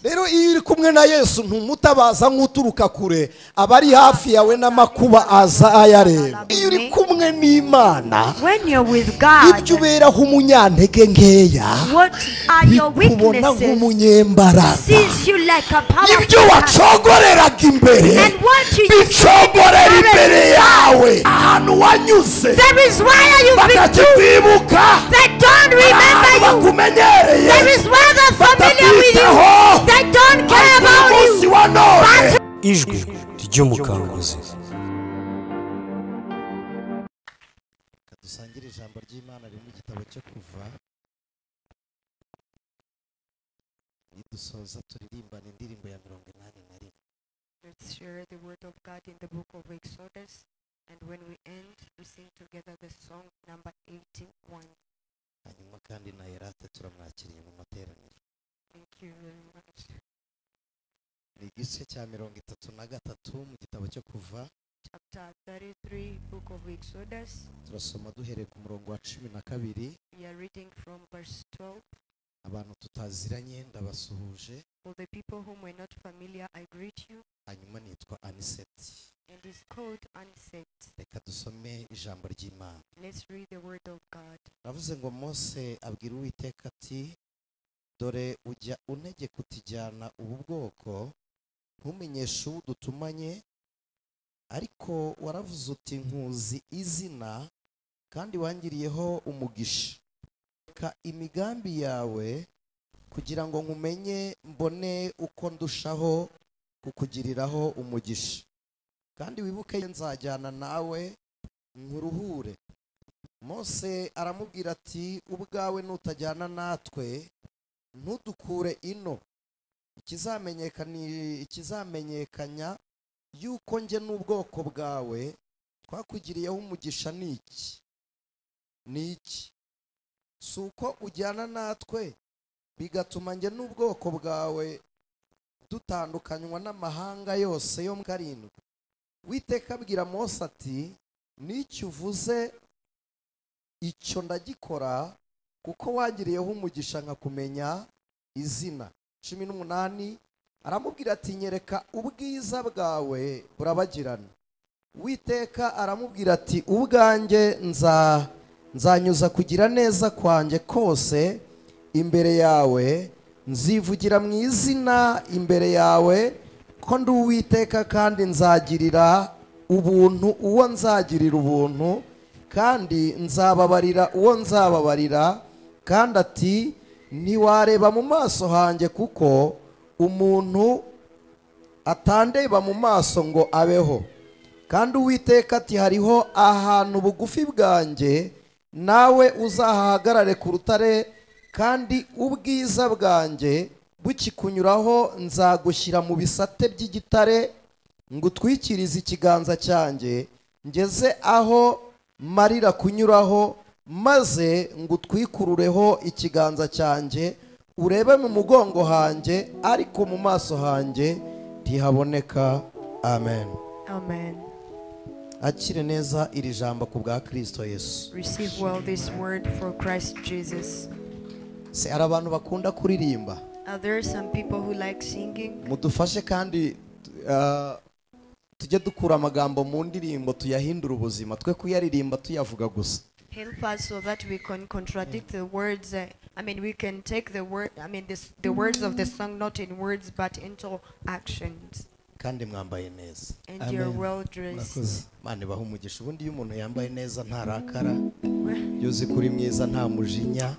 rero iyo uri kumwe na Yesu ntumutabaza nk'uturuka kure, abari hafi yawe n'amakuba aza ayareba. Iyo uri kumwe n'Imana, ibyo uberaho umunyantege nkeya bikubona nk'umunyembaraga, ibyo wacogoreraga imbere bicogorera imbere yawe ahantu wanyuze bakakikwibuka, bakumenyereye batakwitaho. Ijwi ry'umukanguzi. Dusangire ijambo ry'Imana riri mu gitabo cyo Kuva, nidusoza turirimbana indirimbo ya 81. Let's share the word of God in the book of Exodus, and when we end, we sing together the song number 81. Hanyuma kandi na Yerate turamwakiriye mu materaniro. Thank you very much. Ni igice cya 33 mu gitabo cyo Kuva, Chapter 33, book of Exodus. turasoma duhereye ku murongo wa 12. We are reading from verse 12. Abantu tutaziranye ndabasuhuje. For the people whom we're not familiar, I greet you. Hanyuma nitwa Aniset. And is called Anicet. Reka dusome ijambo ry'Imana. Let's read the word of God. Navuze ngo Mose abwira Uwiteka ati, dore ujya untegeka utijyana ubu bwoko, ntumenyeshe udutumanye, ariko waravuze uti nkuzi izina kandi wangiriyeho umugisha. Ka imigambi yawe kugira ngo nkumenye, mbone uko ndushaho kukugiriraho umugisha, kandi wibuke nzajyana nawe nkuruhure. Mose aramubwira ati, ubwawe nutajyana natwe ntudukure ino, ikizamenyekanya yuko nge n'ubwoko bwawe twakugiriyeho umugisha ni iki? Si uko ujyana natwe bigatuma nge n'ubwoko bwawe dutandukanywa n'amahanga yose yo mu karindwi. Uwiteka abwira Mose ati, n'icyo uvuze icyo ndagikora, kuko wangiriyeho umugisha nkakumenya izina. 18 aramubwira ati, nyereka ubwiza bwawe burabagirana. Uwiteka aramubwira ati, ubwanjye nzanyuza kugira neza kwanjye kose imbere yawe, nzivugira mu izina imbere yawe ko ndi Uwiteka, kandi nzagirira ubuntu uwo nzagirira ubuntu, kandi nzababarira uwo nzababarira. Kandi ati, ntiwareba mu maso hanjye, kuko umuntu atandeba mu maso ngo abeho. Kandi Uwiteka ati, hariho ahantu bugufi bwanjye, nawe uzahahagarare ku rutare, kandi ubwiza bwanjye bukikunyuraho nzagushyira mu bisate by'igitare, ngutwikirize ikiganza cyanjye, ngeze aho marira kunyuraho, maze ngutwikurureho ikiganza cyanjye, urebe mu mugongo hanjye, ariko mu maso hanjye ntihaboneka. Amen. Amen. Akire neza iri jambo ku bwa Kristo Yesu. Receive well this word for Christ Jesus. Se ari abantu bakunda kuririmba. Are there some people who like singing? Mudufashe kandi tujye dukura amagambo mu ndirimbo tuyahindura ubuzima, twe kuyaririmba tuyavuga gusa. Help us so that we can contradict the words. We can take the words of the song not in words but into actions. Kandi mwambaye neza. And you're well dressed. Mane baha umugisha. Ubundi iyo umuntu yambaye neza ntarakara, yuzi kuri mwiza nta mujinya.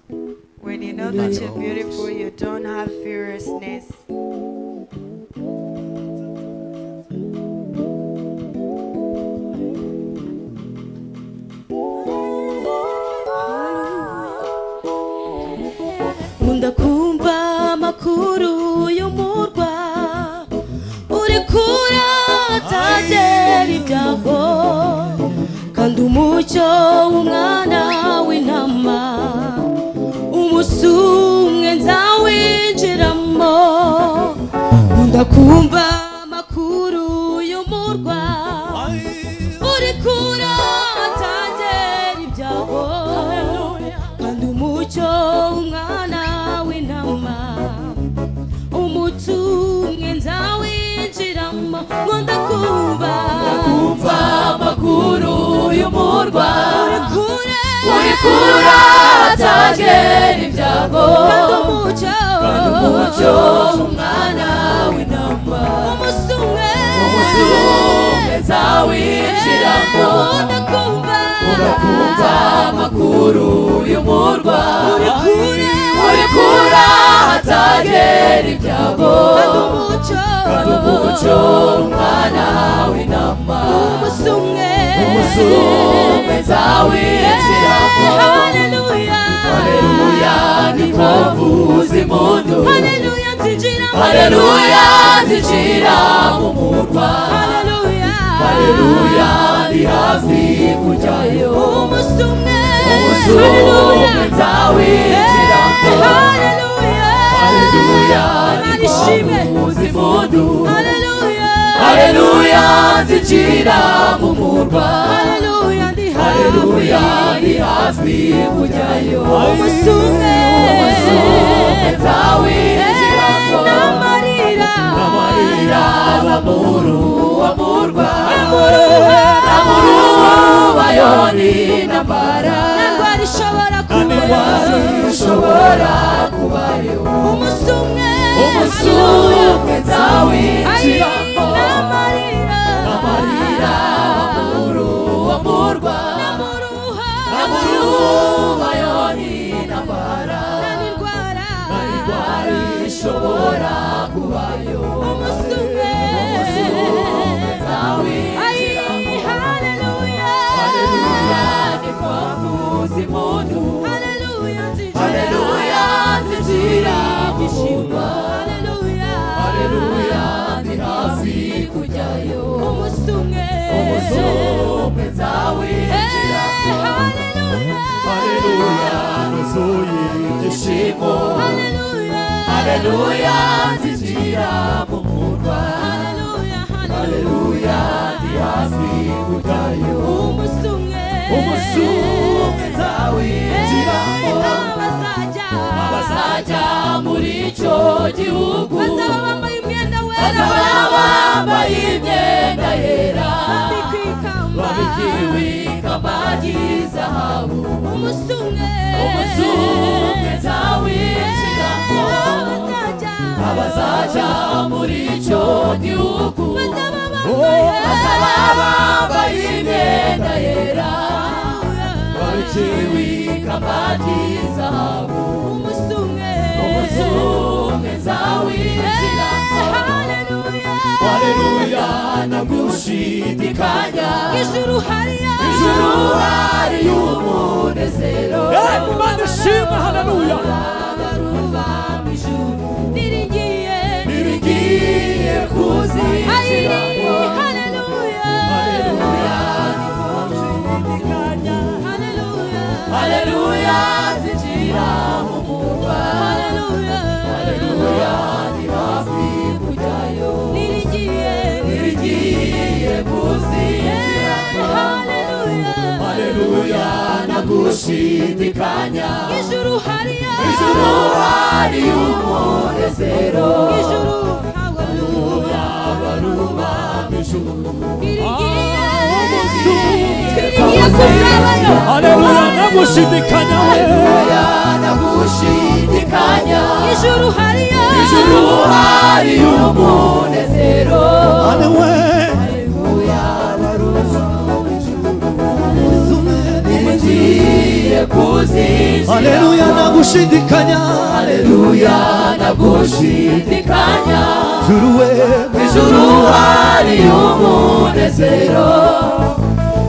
When you know that you're beautiful, you don't have furiousness. Ndakumva amakuru y'umurwa, uri kura atagera ibyago, kandi umucyo w'umwana w'intama umunsi umwe nzawinjiramo. Ndakumva amakuru y'umurwa, uri kura atagera ibyago, kandi umucyo w'umwana w'intama umunsi mama ngo ndakumva kumva amakuru y'umurwa uri kure atagera ibyago kandi umucyo umwana w'intama umunsi umwe zawinjiramo ndakumva amakuru y'umurwa uri kure atagera ibyago kandi umucyo umwana w'intama umunsi umwe zawinjiramo haleluya haleluya niko mvuza impundu haleluya nzinjira mu murwa haleluya ndi hafi kujyayo umunsi umwe zawinjiramo haleluya nishime mvuza impundu haleluya nzinjira mu murwa haleluya ndi hafi kujyayo umunsi umwe zawinjiramo n'amarira amurwa bayoni n'ambara n'indwara ishobora kubayo umunsi umwe zawinjiramo n'amarira amurwa bayoni n'ambara n'indwara ishobora kubayo umunsi umwe nzinjira mu murwa ndi hafi kujyayo umunsi umwe zawinjiramo nuzuye ibyishimo nzinjira mu murwa ndi hafi kujyayo umunsi umwe zawinjiramo abazajya muri icyo gihugu bazaba bambaye imyenda yera babikiwe ikamba ry'izahabu umunsi umwe zawinjiramo abazajya muri icyo gihugu bazaba bambaye imyenda yera babikiwe ikamba ry'izahabu umunsi umwe zawinjiramo haleluya nagushidikanya ijuru hariya umunezero Imana ishimwe haleluya baruba mu ijuru nirigiye kuzinjiramo haleluya haleluya nzinjira mu murwa ndi hafi kujyayo nirigiye kuzinjiramo haleluya nagushidikanya ijuru hariya umunezero haleluya baruba mu ijuru haleluya nagushidikanya nagushidikanya ijuru hariya umunezero nirigiye kuzinjira haleluya nagushidikanya juru we ijuru hari umunezero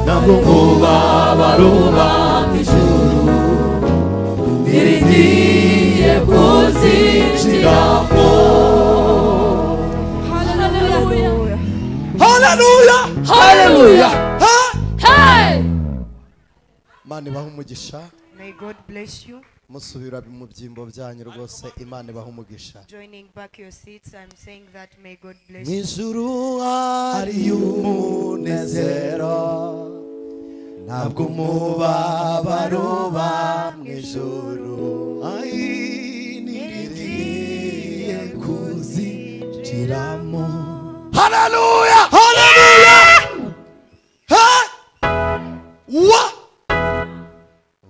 ntabwo baruba mu ijuru nirigiye kuzinjiramo haleluya Imana ibaha umugisha May God bless you. musubira mu byimbo byanyu rwose Imana ibaha umugisha Joining back your seats, I'm saying that may God bless mu you. ijuru hari umunezero ntabwo umubabaro uba mu ijuru nirigiye kuzinjiramo haleluya haleluya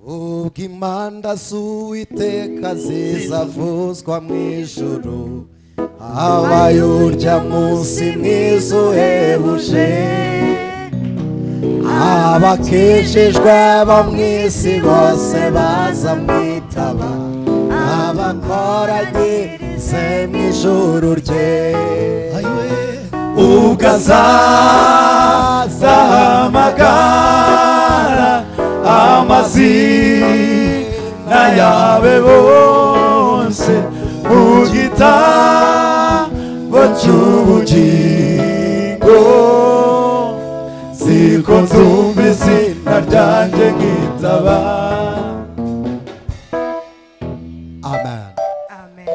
ubwo impanda z'Uwiteka zizavuzwa mu ijuru, habaye urya munsi mwiza uhebuje, abakijijwe bo mu isi bose bazamwitaba, abakoranyirize mu ijuru rye. ubwo azahamagara amazina yabe bose mu gitabo cy'ubugingo, siko nzumva izina ryanjye nkitaba. Amen. Amen.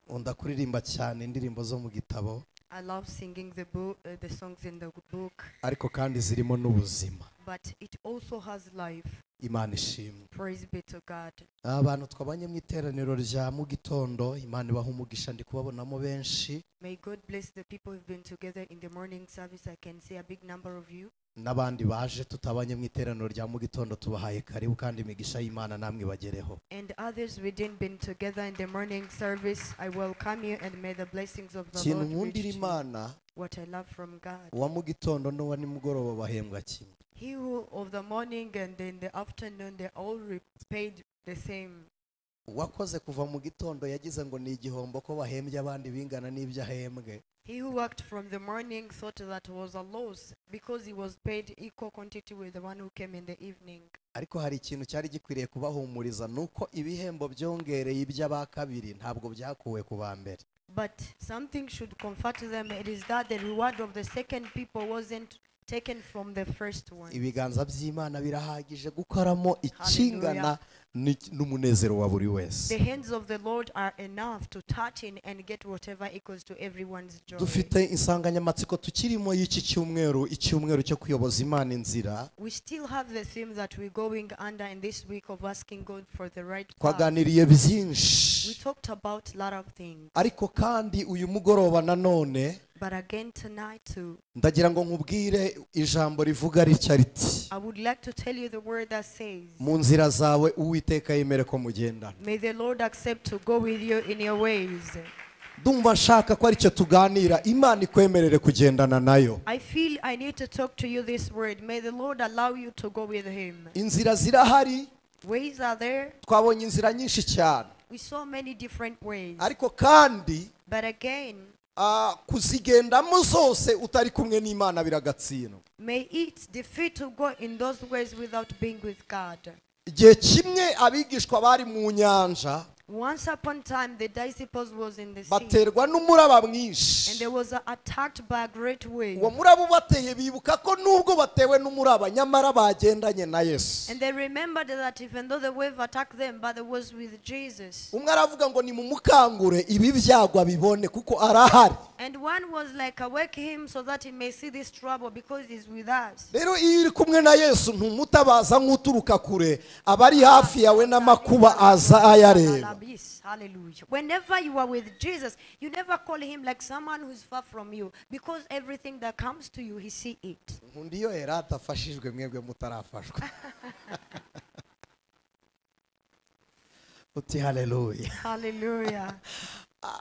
Nkunda kuririmba cyane indirimbo zo mu gitabo, I love singing the book, the songs in the book, ariko kandi zirimo n'ubuzima. but it also has life. Imana ishimwe. Praise be to God. Abantu twabanye mu iteraniro rya mu gitondo, Imana ibaha umugisha, ndi kubabonamo benshi, May God bless the people who've been together in the morning service. I can see a big number of you. n'abandi baje tutabanye mu iteraniro rya mu gitondo tubahaye karibu, kandi imigisha y'Imana namwe bagereho. And others we didn't been together in the morning service, I welcome you and may the blessings of the Ikintu Lord reach nkundira you. Imana, What I love from God. uwa mu gitondo n'uwa nimugoroba bahembwa kimwe. He who of the morning and in the afternoon, they all paid the same. Uwakoze kuva mu gitondo yagize ngo ni igihombo ko bahembye abandi bingana n'ibyo ahembwe. He who worked from the morning thought that was a loss because he was paid equal quantity with the one who came in the evening. Ariko hari ikintu cyari gikwiriye kubahumuriza, nuko ibihembo byongereye iby'aba kabiri ntabwo byakuwe ku ba mbere. But something should comfort them. It is that the reward of the second people wasn't taken from the first one. Ibiganza by'Imana birahagije gukoramo ikingana n'umunezero wa buri wese. The hands of the Lord are enough to touch in and get whatever equals to everyone's joy. Dufite insanganyamatsiko tukirimo y'iki cyumweru, icyumweru cyo kuyoboza Imana inzira. We still have the theme that we're going under in this week of asking God for the right path. Twaganiriye byinshi, We talked about a lot of things. ariko kandi uyu mugoroba nanone But again tonight too, ndagira ngo nkubwire ijambo rivuga ritya riti, I would like to tell you the word that says, mu nzira zawe Uwiteka yemere ko mugendana. may the Lord accept to go with you in your ways. Ndumva nshaka ko aricyo tuganira, Imana ikwemerere kugendana nayo. I feel I need to talk to you this word. May the Lord allow you to go with him. Inzira zirahari, Ways are there. twabonye inzira nyinshi cyane, We saw many different ways. ariko kandi But again, kuzigendamo zose utari kumwe n'Imana biragatsindwa. may it defeat to go in those ways without being with God. Igihe kimwe abigishwa bari mu nyanja, Once upon a time, the disciples was in the sea, baterwa n'umuraba and mwinshi. they was attacked by a great wave. Uwo muraba ubateye bibuka ko nubwo batewe n'umuraba nyamara bagendanye na Yesu. And they remembered that even though the wave attacked them, but they was with Jesus. Umwe aravuga ngo ni mumukangure ibi byagwa bibone kuko arahari. And one was like, awake him so that he may see this trouble because he's with us. Rero iyo uri kumwe na Yesu ntumutabaza nk'uturuka kure, abari hafi yawe n'amakuba aza ayareba. Hallelujah. Whenever you are with Jesus, you never call him like someone who's far from you, because everything that comes to you, he see it. Nkundiyo era atafashijwe mwebwe mutarafashwa. Uti haleluya. Hallelujah.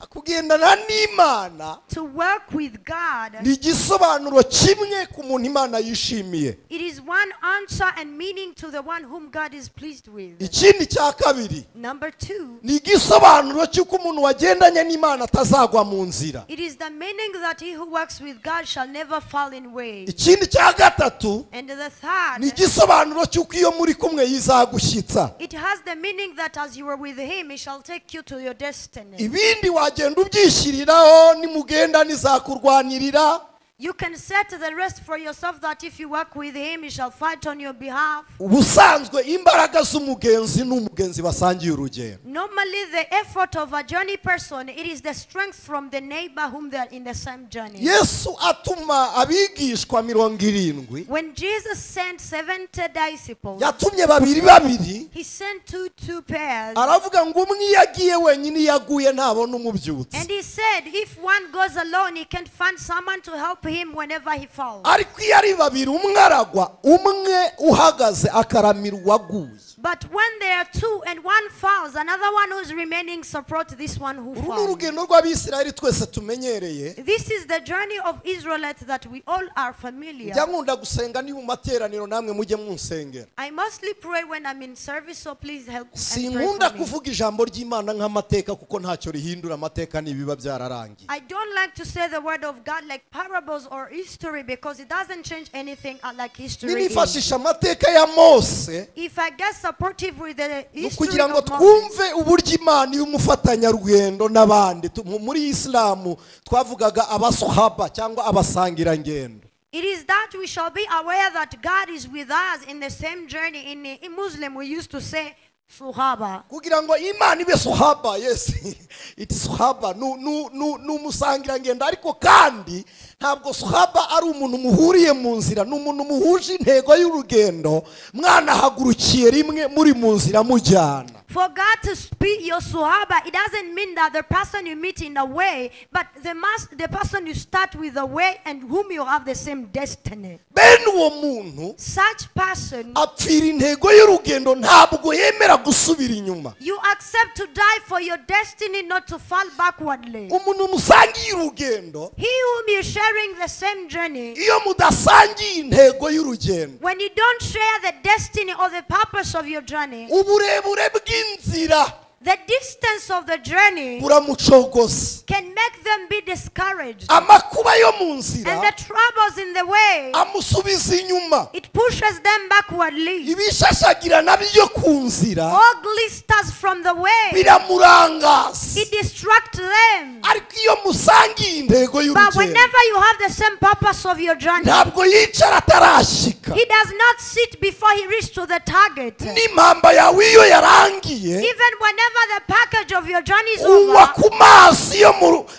Kugendana n'Imana To work with God, ni igisobanuro kimwe ku muntu Imana yishimiye. it is one answer and meaning to the one whom God is pleased with. Ikindi cya kabiri Number two, ni igisobanuro cy'uko umuntu wagendanye n'Imana atazagwa mu nzira. it is the meaning that he who works with God shall never fall in ways. Ikindi cya gatatu And the ni third, igisobanuro cy'uko iyo muri kumwe yizagushyitsa. it has the meaning that as you are with him, he shall take you to your destiny. Ibindi wagenda ubyishyiriraho, nimugenda nizakurwanirira. You can set the rest for yourself that if you work with him, he shall fight on your behalf. ubusanzwe imbaraga z'umugenzi n'umugenzi basangiye urugendo. Normally, the effort of a journey person, it is the strength from the neighbor whom they are in the same journey. Yesu atuma abigishwa 70, When Jesus sent 70 disciples, yatumye babiri he sent two pairs. aravuga ngo umwe yagiye wenyine yaguye ntabona umubyutsi, And he said, if one goes alone, he can find someone to help him whenever he falls. ariko iyo ari babiri umwe aragwa umwe uhagaze akaramira uwaguye. But when there are two and one falls, another one who's remaining support this one who uru ni falls. urugendo rw'abisirayeli twese tumenyereye. This is the journey of Israelites that we all are familiar. njya nkunda gusenga ni mu materaniro namwe mujye munsengera. I mostly pray when I'm in service, so please help and pray sinkunda for me. kuvuga ijambo ry'Imana nk'amateka kuko ntacyo rihindura, amateka nibiba byararangiye. I don't like to say the word of God like parables or history because it doesn't change anything like history is. nibifashisha amateka ya Mose If I get supportive with the history kugira ngo of Moses, twumve uburyo Imana y'umufatanyarugendo n'abandi. Muri Islamu twavugaga abasahaba cyangwa abasangirangendo. it is that we shall be aware that God is with us in the same journey. In Muslim, we used to say, Suhaba. kugira ngo Imana ibe sahaba, yes it is sahaba, n'umusangirangendo, ariko kandi ntabwo sahaba ari umuntu muhuriye mu nzira, n'umuntu muhuje intego y'urugendo, mwanahagurukiye rimwe muri mu nzira mujyana. For God to speak your Suhaba, it doesn't mean that the person you meet in a way, but the person you start with a way and whom you have the same destiny. bene uwo muntu Such person, apfira intego y'urugendo, ntabwo yemera gusubira inyuma. you accept to die for your destiny, not to fall backwardly. umuntu musangiye urugendo, He whom you're sharing the same journey, iyo mudasangiye intego y'urugendo, when you don't share the destiny or the purpose of your journey, uburebure bw'inzira the distance of the journey buramucogoza, can make them be discouraged. amakuba yo mu And nzira the troubles in the way, amusubiza inyuma, it pushes them backwardly. ibishashagirana byo ku nzira All glisters from the way, biramurangaza. it distracts them. ariko iyo musangiye intego But y'urugendo, whenever you have the same purpose of your journey, ntabwo yicara atarashika. he does not sit before he reaches to the target. n'impamba yawe iyo yarangiye, Even whenever the package of your journey is unywa over, ku mazi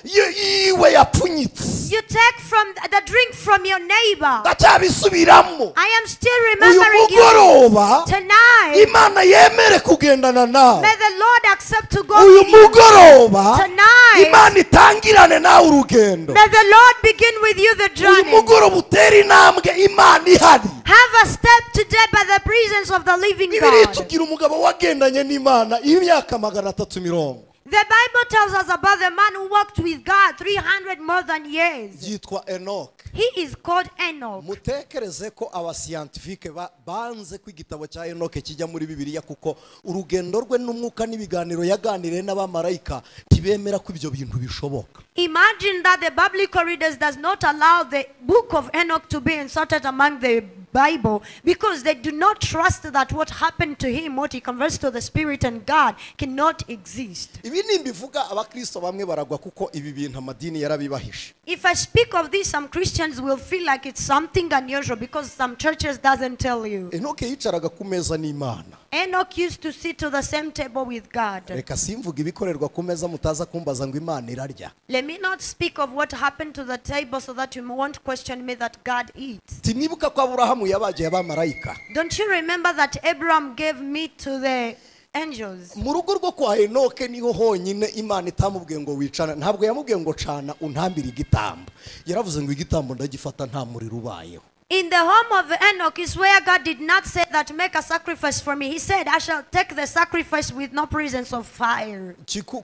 yiwe yapfunyitse. you take from the drink from your neighbor. ndacyabisubiramo, I am still uyu remembering you mugoroba tonight. Imana yemere kugendana nawe. May the Lord accept to go uyu with you mugoroba tonight. Imana itangirane nawe urugendo. May the Lord begin with you the uyu journey. mugoroba utera intambwe Imana ihari. Have a step today by the presence of the living Bibiliya God. itubwira umugabo wagendanye n'Imana imyaka 330. The Bible tells us about the man who walked with God 300 more than years. yitwa Enoch. He is called Enoch. mutekereze ko abasiyantifike banze ko igitabo cya Enoch kijya muri Bibiliya kuko urugendo rwe n'umwuka n'ibiganiro yaganiriye n'abamarayika ntibemera ko ibyo bintu bishoboka. Imagine that the biblical readers does not allow the book of Enoch to be inserted among the Bible because they do not trust that what happened to him, what he conversed to the Spirit and God, cannot exist. ibi nimbivuga abakristo bamwe baragwa kuko ibi bintu amadini yarabibahishe. If I speak of this, some Christians will feel like it's something unusual because some churches doesn't tell you. Enoch yicaraga ku meza n'Imana. Enoch used to sit to the same table with God. reka simvuga ibikorerwa ku meza mutaza kumbaza ngo Imana irarya. Let me not speak of what happened to the table so that you won't question me that God eats. tinibuka ko Aburahamu yabagiye abamarayika. Don't you remember that Abraham gave meat to the angels? mu rugo rwo kwa Enoch niho honyine Imana itamubwiye ngo wicana, ntabwo yamubwiye ngo cana untambire igitambo, yaravuze ngo igitambo ndagifata nta muriro ubayeho. In the home of Enoch is where God did not say that make a sacrifice for me. He said, I shall take the sacrifice with no presence of fire.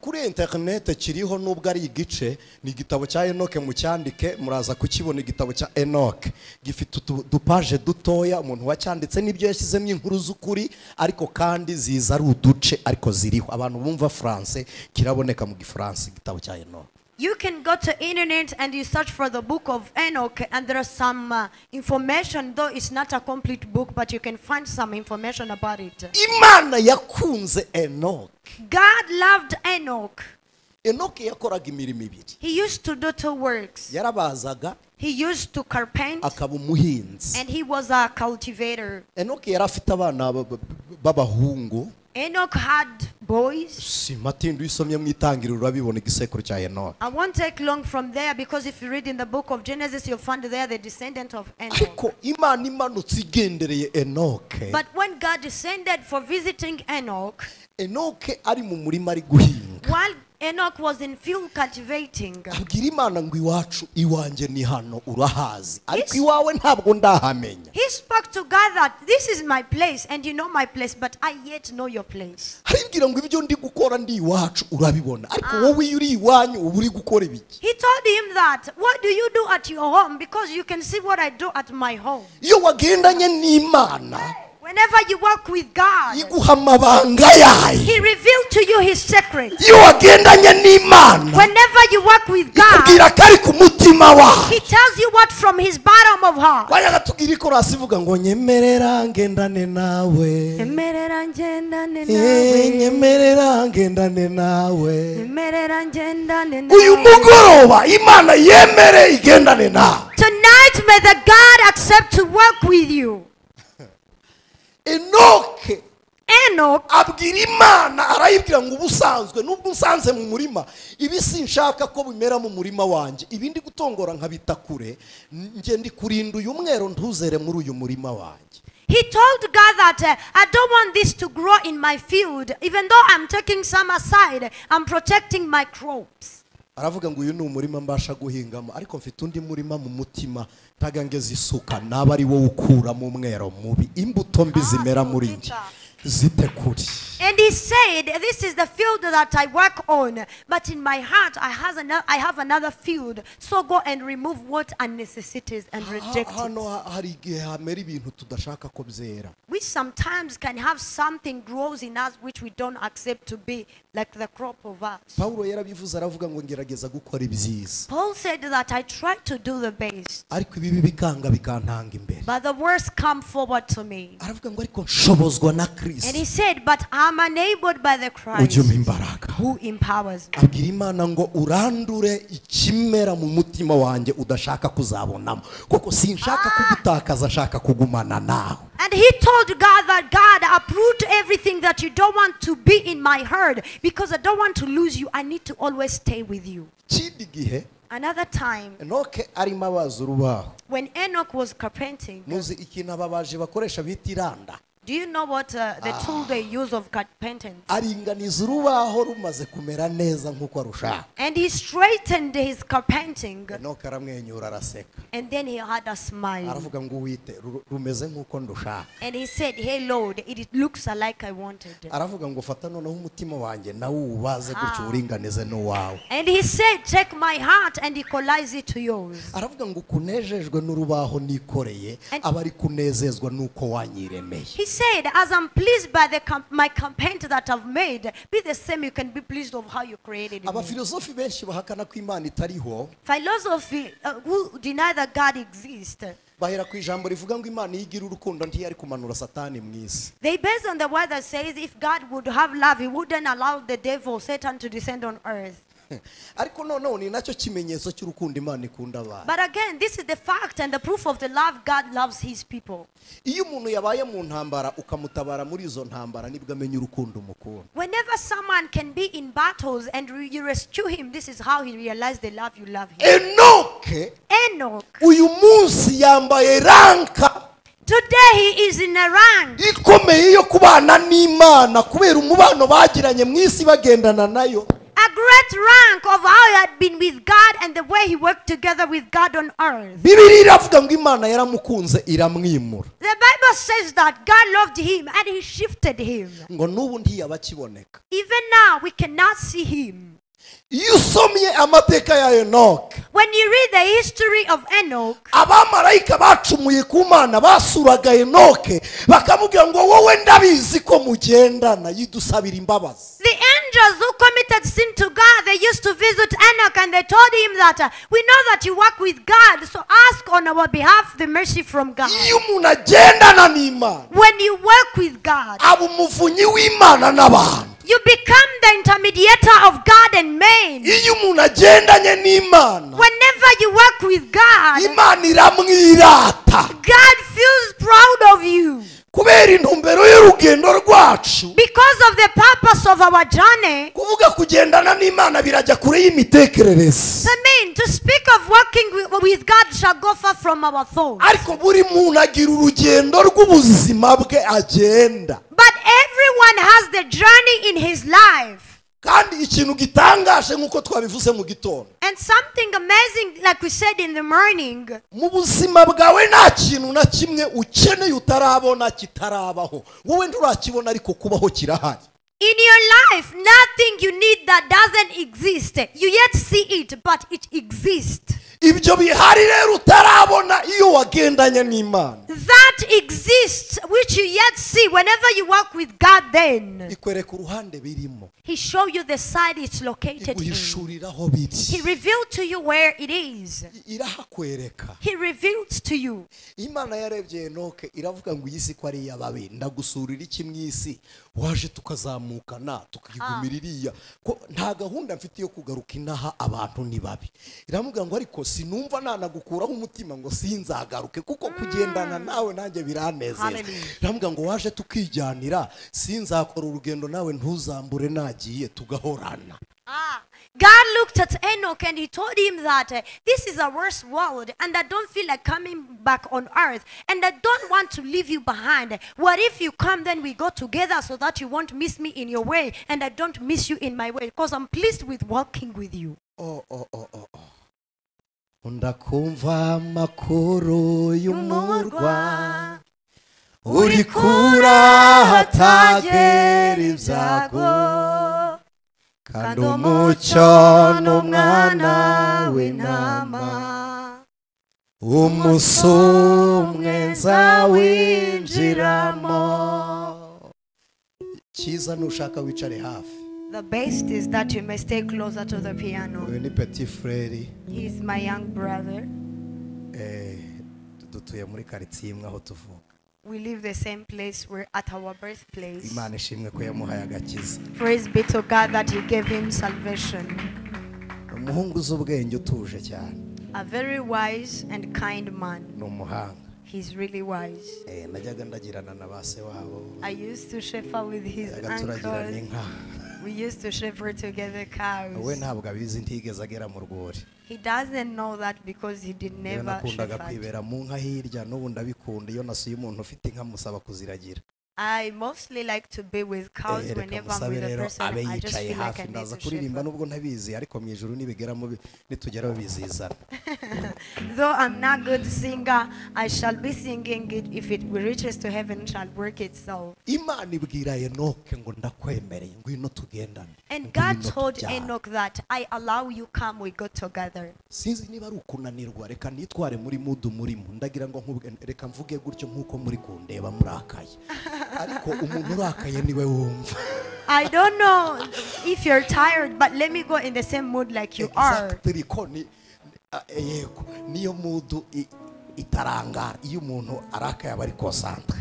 kuri internet kiriho nubwo ari igice, ni igitabo cya Enoch mucyandike muraza kukibona. igitabo cya Enoch gifite udupaje dutoya, umuntu wacyanditse n'ibyo yashyizemo inkuru z'ukuri, ariko kandi ziza ari uduce ariko ziriho. abantu bumva France kiraboneka mu Gifaransa igitabo cya Enoch. You can go to internet and you search for the book of Enoch and there are some information, though it's not a complete book, but you can find some information about it. Imana yakunze Enoch. God loved Enoch. enoke yakoraga imirimo ibiri. He used to do two works. Yarabazaga, He used to carpent, akaba umuhinzi. and he was a cultivator. Enoke yari afite abana b'abahungu. Enoch had boys. Si matindu isomye mu itangiriro urabibona igisekuru cya Enoke. I won't take long from there, because if you read in the book of Genesis, you'll find there the descendant of Enoch. Ariko Imana imanutse igendereye Enoke. But when God descended for visiting Enoch, Enoke ari mu murima ari guhinga. while Enoch was in field cultivating, Abwira Imana ngo iwacu iwanjye ni hano urahazi. Ariko iwawe ntabwo ndahamenya. he spoke to God that this is my place, and you know my place, but I yet know your place. Aribwira ngo ibyo ndi gukora ndi iwacu urabibona. Ariko wowe iyo uri iwanyu uba uri gukora ibiki? He told him that, what do you do at your home? Because you can see what I do at my home. Iyo wagendanye n'Imana Whenever you walk with God, iguha amabanga yayo. He revealed to you His secrets. Iyo wagendanye n'Imana Whenever you walk with God, ikubwira ko ari ku mutima wawe. He tells you what from His bottom of heart. Wayaga tugira ikorasi ivuga ngo nyemerera ngendane nawe. Emerera ngendane nawe. Nyemerera ngendane nawe. Emerera ngendane Uyu nawe. mugoroba Imana yemere igendane nawe. Tonight may the God accept to work with you. Enoke Enoch abwira Imana arayibwira ngo ubusanzwe nubwo unsanze mu murima ibi sinshaka ko bimera mu murima wanjye, ibindi gutongora nkabita kure, nge ndi kurinda uyu mwero ntuzere muri uyu murima wanjye. He told God that I don't want this to grow in my field. Even though I'm taking some aside, I'm protecting my crops. Aravuga ngo uyu ni umurima mbasha guhingamo, ariko mfite undi murima mu mutima ntagangeze isuka naba ari wowe ukuramo umwero mubi, imbuto mbi zimera muri njye zite kuri. And he said, this is the field that I work on, but in my heart I have another field. So go and remove what unnecessities and reject Hano it. hari igihe hamera ibintu tudashaka ko byera. We sometimes can have something grows in us which we don't accept to be like the crop of us. Paulo yarabivuze aravuga ngo ngerageza gukora ibyiza, Paul said that I try to do the best, ariko ibibi bikanga bikantanga imbere. but the worst come forward to me. Aravuga ngo ariko nshobozwa na And he Kristo said, but I'm enabled by the Christ ujye umpa imbaraga. who empowers me. Abwira Imana ngo urandure ikimera mu mutima wanjye udashaka kuzabonamo, kuko sinshaka kugutakaza, nshaka kugumana nawe. And he told God that, God, uproot everything that you don't want to be in my herd, because I don't want to lose you. I need to always stay with you. Kindi gihe Another time, Enoke arimo abaza urubaho. when Enoch was carpenting, Muzi ikintu ababaji bakoresha bita iranda. do you know what the tool they use of carpenting? Aringaniza urubaho rumaze kumera neza nk'uko arushaka. And he straightened his carpenting, Enoke aramwenyura araseka. and then he had a smile. Aravuga ngo uwite rumeze nk'uko ndushaka. And he said, hey Lord, it looks like I wanted. Aravuga ngo fata noneho umutima wanjye nawe uwubaze gutyo uringanize n'uwawe. And he said, take my heart and equalize it to yours. Aravuga ngo kunejejwe n'urubaho nikoreye aba ari kunezezwa nuko wanyiremeye. He said, as I'm pleased by my campaign that I've made, be the same you can be pleased of how you created me. Abafilosofi benshi bahakana ko Imana itariho, Philosophy who deny that God exists, bahera ku ijambo rivuga ngo Imana yigira urukundo ntiyari kumanura Satani mu isi. they base on the word that says if God would have love, He wouldn't allow the devil, Satan, to descend on earth. Ariko noneho ni nacyo kimenyetso cy'urukundo Imana ikunda abantu. But again, this is the fact and the proof of the love God loves His people. Iyo umuntu yabaye mu ntambara ukamutabara muri izo ntambara nibwo amenya urukundo umukunda. Whenever someone can be in battles and you rescue him, this is how he realized the love you love him. Enoke Enoch, uyu munsi yambaye ranka today he is in a rank, ikomeye yo kubana n'Imana kubera umubano bagiranye mu isi bagendana nayo. a great rank of how he had been with God and the way he worked together with God on earth. Bibiliya iravuga ngo Imana yaramukunze iramwimura. The Bible says that God loved him and He shifted him. Ngo n'ubu ntiyaba akiboneka. Even now we cannot see him. Iyo usomye amateka ya Enoke, When you read the history of Enoch, abamarayika bacumuye ku Mana basuraga Enoke bakamubwira ngo wowe ndabizi ko mugendana yidusabira imbabazi. the angels who committed sin to God, they used to visit Enoch and they told him that we know that you work with God, so ask on our behalf the mercy from God. Iyo umuntu agendana n'Imana When you work with God, aba umuvunyi w'Imana n'abantu. You become the intermediator of God and man. iyo umuntu agendanye n'imana Whenever you work with God, imana iramwirata God feels proud of you. kubera intumbero y'urugendo rwacu Because of the purpose of our journey, kuvuga kugendana n'imana birajya kure y'imitekerereze. to speak of working with God shall go far from our thoughts. ariko buri muntu agira urugendo rw'ubuzima bwe agenda, But everyone has the journey in his life. kandi ikintu gitangaje nk'uko twabivuze mu gitondo, And something amazing, like we said in the morning, mu buzima bwawe nta kintu na kimwe ukeneye utarabona kitarabaho. Wowe nturakibona ariko kubaho kirahari. in your life, nothing you need that doesn't exist. You yet see it, but it exists. Ibyo bihari rero utarabona iyo wagendanye n'imana, That exists, which you yet see whenever you walk with God, then ikwereka uruhande birimo, He show you the side it's located in. iguhishurira aho biri, He revealed to you where it is. irahakwereka. He reveals to you. Imana yarebye Enoke iravuga ngo iyi si ko ari iy'ababi, ndagusurira iki mu isi, waje tukazamukana tukigumira iriya, ko nta gahunda mfite yo kugaruka inaha, abantu ni babi. Iramubwira ngo ariko sinumva nanagukuraho umutima ngo sinzagaruke, kuko kugendana nawe nanjye biranezeza. Hallelujah. Iramubwira ngo waje tukijyanira, sinzakora urugendo nawe ntuzambure nagiye tugahorana. God looked at Enoch and he told him that this is a worse world and I don't feel like coming back on earth and I don't want to leave you behind. What if you come, then we go together so that you won't miss me in your way and I don't miss you in my way, because I'm pleased with walking with you. Ndakumva amakuru y'umurwa uri kura hatagera ibyago, kandi umucyo n'umwana w'intama umusumwe nzawinjiramo. Cyiza nushaka wicare hafi. The best is that you may stay closer to the piano. Uyu ni petit frere, He is my young brother. dutuye muri quartier imwe aho tuvuka. We live the same place. We're at our birthplace. Imana ishimwe ko yamuhaye agakiza. Praise be to God that He gave him salvation. Umuhungu uzi ubwenge utuje cyane, A very wise and kind man. ni umuhanga. He's really wise. Najyaga ndagirana na base wabo, I used to shepherd with his najyaga turagirana uncles. inka. We used to shepherd together We cows. ntabwo abizi, ntigeze agera mu rwuri. He doesn't know that because he did Iyo never nakundaga shepherd. kwibera mu nka hirya, n'ubu ndabikunda. Iyo nasuye umuntu ufite inka musaba kuziragira. I mostly like to be with cows Reka whenever I'm musabe with a rero person. abe I just yicaye feel like I hafi, need ndaza to kuririmba shepherd. nubwo ntabizi, ariko mu ijuru nibigeramo nitugeraho bizizana. Though I'm not good singer, I shall be singing it. If it reaches to heaven, shall work itself. Imana ibwira Enoke ngo ndakwemereye ngwino tugendane. And God Ngwino told tujyane. Enoch that I allow you come, we go together. Sinzi niba ari ukunanirwa, reka nitware muri mudu murimo, ndagira ngo reka mvuge gutyo nk'uko muri kundeba murakaye, ariko umuntu urakaye niwe wumva. I don't know if you're tired, but let me go in the same mood like you are. Exactly, ko ni yego niyo mudu itarangara. Iyo umuntu arakaye aba ari concentre.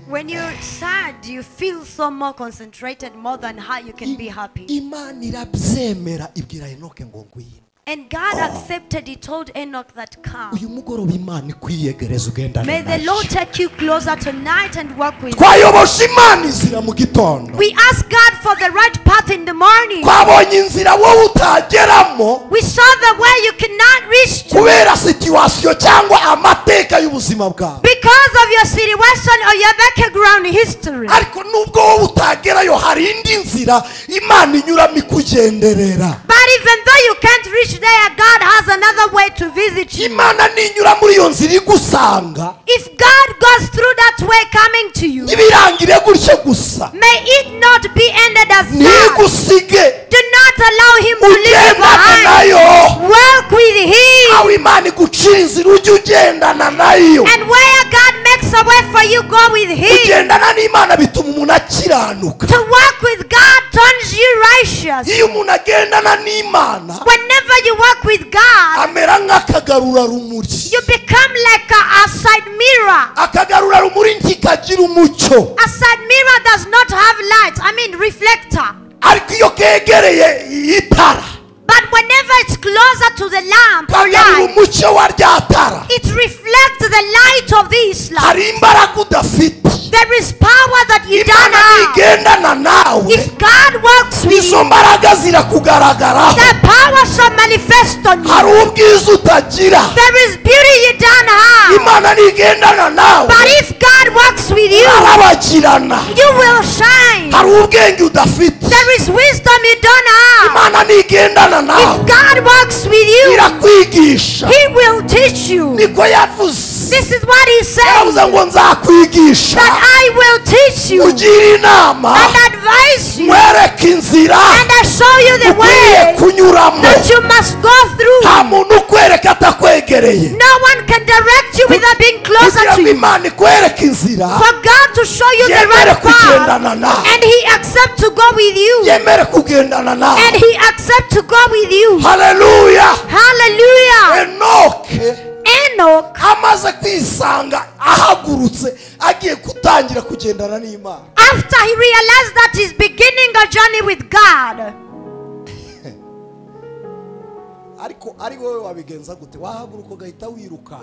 When you're sad, you feel so more concentrated more than how you can be happy. Imana irabyemera ibwira Enoke ngo ngwino. And God accepted. He told Enoch that come. Uyu mugoroba Imana ikwiyegereza ugendane May the Lord nayo. take you closer tonight and walk with you. Twayobosha Imana inzira mu gitondo, We ask God for the right path in the morning. twabonye inzira wowe utageramo We saw the way you cannot reach to kubera situation cyangwa amateka y'ubuzima bwawe, because of your situation or your background history. ariko nubwo wowe utagerayo hari indi nzira Imana inyuramo ikugenderera. But even though you can't reach there, God has another way to visit you. Imana ninyura muri iyo nzira igusanga, If God goes through that way coming to you, ntibirangire gutyo gusa, may it not be ended as that. ntigusige, Do not allow him to leave you ugendane behind. nayo. Work with him. Aho Imana igucira inzira ujye ugendana nayo. And where God makes a way for you, go with him. Kugendana n'Imana bituma umuntu akiranuka. To work with God turns you righteous. Iyo umuntu agendana n'Imana Whenever you work with God, amera nk'akagarura rumuri. you become like a side mirror. Akagarura rumuri ntikagira umucyo. A side mirror does not have light. I mean reflector. ariko iyo kegereye itara But whenever it's closer to the lamp or kagarura light, umucyo wa rya tara, it reflects the light of this lamp. hari imbaraga udafite. There is power that you don't Imana have. ntigendana nawe, If God works with izo you, mbaraga zirakugaragaraho. the power shall manifest on hari you. ubwiza utagira. There is beauty you don't have. Imana ntigendana nawe, But if God works with you, arabagirana. you will shine. hari ubwenge udafite. There is wisdom you don't have. Imana ntigendana If nawe, God works with you, irakwigisha. He will teach you. niko yavuze. This is what He yaravuze says, ngo nzakwigisha, that I will teach you ugire inama, and advise you, mwereke inzira and I show you the ukwiye way kunyuramo. that you must go through. nta muntu ukwereka atakwegereye. No one can direct you without being closer kugira to ngo you. Imana ikwereke inzira, For God to show you the yemere right path, kugendana nawe, and He accepts to go with you, yemere kugendana and nawe. He accepts to go with you. haleluya. Hallelujah. enoke Enoch, amaze kwisanga ahagurutse agiye gutangira kugendana n'Imana, after he realized that he's beginning a journey with God, ariko ari wowe wabigenza gute? wahaguruka ugahita wiruka?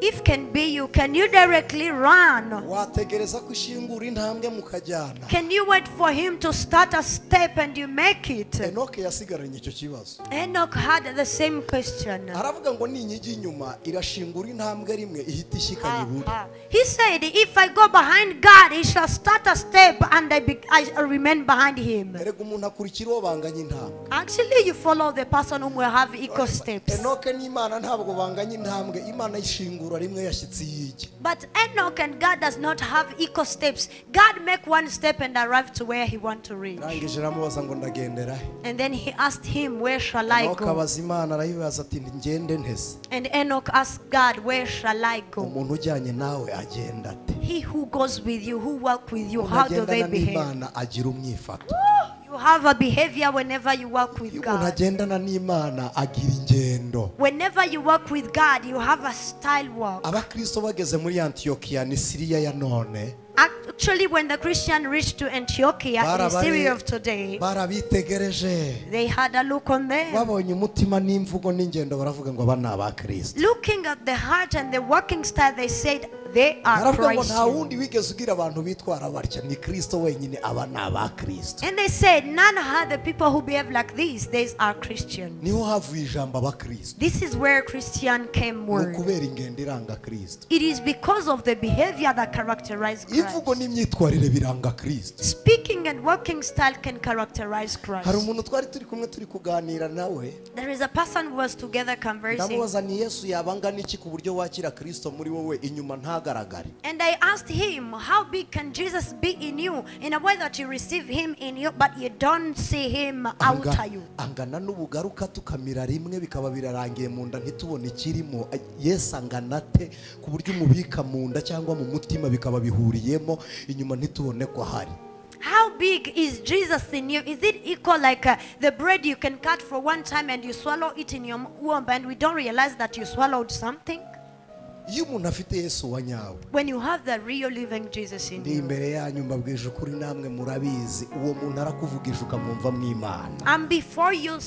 if can be you, can you directly run? wategereza ko ishingura intambwe mukajyana? Can you wait for him to start a step and you make it? enoke yasigaranye icyo kibazo. Enoch had the same question. aravuga ngo ninyijya inyuma irashingura intambwe rimwe ihita ishyikanya iburi. He said, if I go behind God, he shall start a step and I remain behind him. erega umuntu akurikira uwo banganya intambwe. Actually, you follow the person whom will have equal steps. enoke n'Imana ntabwo banganya intambwe, Imana ishingura rimwe yashyitsi yijya. But Enoch and God does not have equal steps. God make one step and arrive to where he want to reach. arangije aramubaza ngo ndagendera he? And then he asked him, where shall I enoke go? abaza Imana arayibaza ati ngende ntese? And Enoch asked God, where shall I go? umuntu ujyanye nawe agenda ate? He who goes with you, who walk with you, how do they agendana behave? n'Imana agira umyifato. You have a behavior whenever you walk with iyo umuntu God. agendana n'Imana agira ingendo. Whenever you walk with God, you have a style walk. abakristo bageze muri Antiyokiya ni Siriya ya none, Actually, when the Christian reached to Antiochia in Syria of today, barabitegereje, they had a look on them. babonye umutima n'imvugo n'ingendo baravuga ngo aba ni abakristo. Looking at the heart and the walking style, they said they are baravuga ngo nta Christians. wundi wigeze ugira abantu bitwara batya, ni Kristo wenyine, aba ni abakristo. And they said, none had the people who behave like this. These are Christians. niho havuye ijambo abakristo, This is where Christian came ni word. ukubera ingendo iranga Kristo. It is because of the behavior that characterizes imvugo Christ. n'imyitwarire biranga Kristo. Speaking and walking style can characterize hari Christ. umuntu twari turi kumwe turi kuganira nawe, There is a person who was together conversing. ndamubaza ni Yesu yaba angana iki ku buryo wakira Kristo muri wowe inyuma ntagaragare? And I asked him, how big can Jesus be in you in a way that you receive him in you, but you don't see him outer you? angana n'ubugaruka tukamira rimwe bikaba birarangiye mu nda ntitubone ikirimo. Yesu angana te ku buryo umubika mu nda cyangwa mu mutima bikaba bihuriyemo inyuma ntitubone ko ahari? How big is Jesus in you? Is it equal like the bread you can cut for one time and you swallow it in your womb and we don't realize that you swallowed something? iyo umuntu afite Yesu wa nyawe, When you have the real living Jesus in ndi you. imbere yanyu mbabwije ukuri namwe murabizi, uwo muntu arakuvugisha ukamwumva mw'Imana, And before you,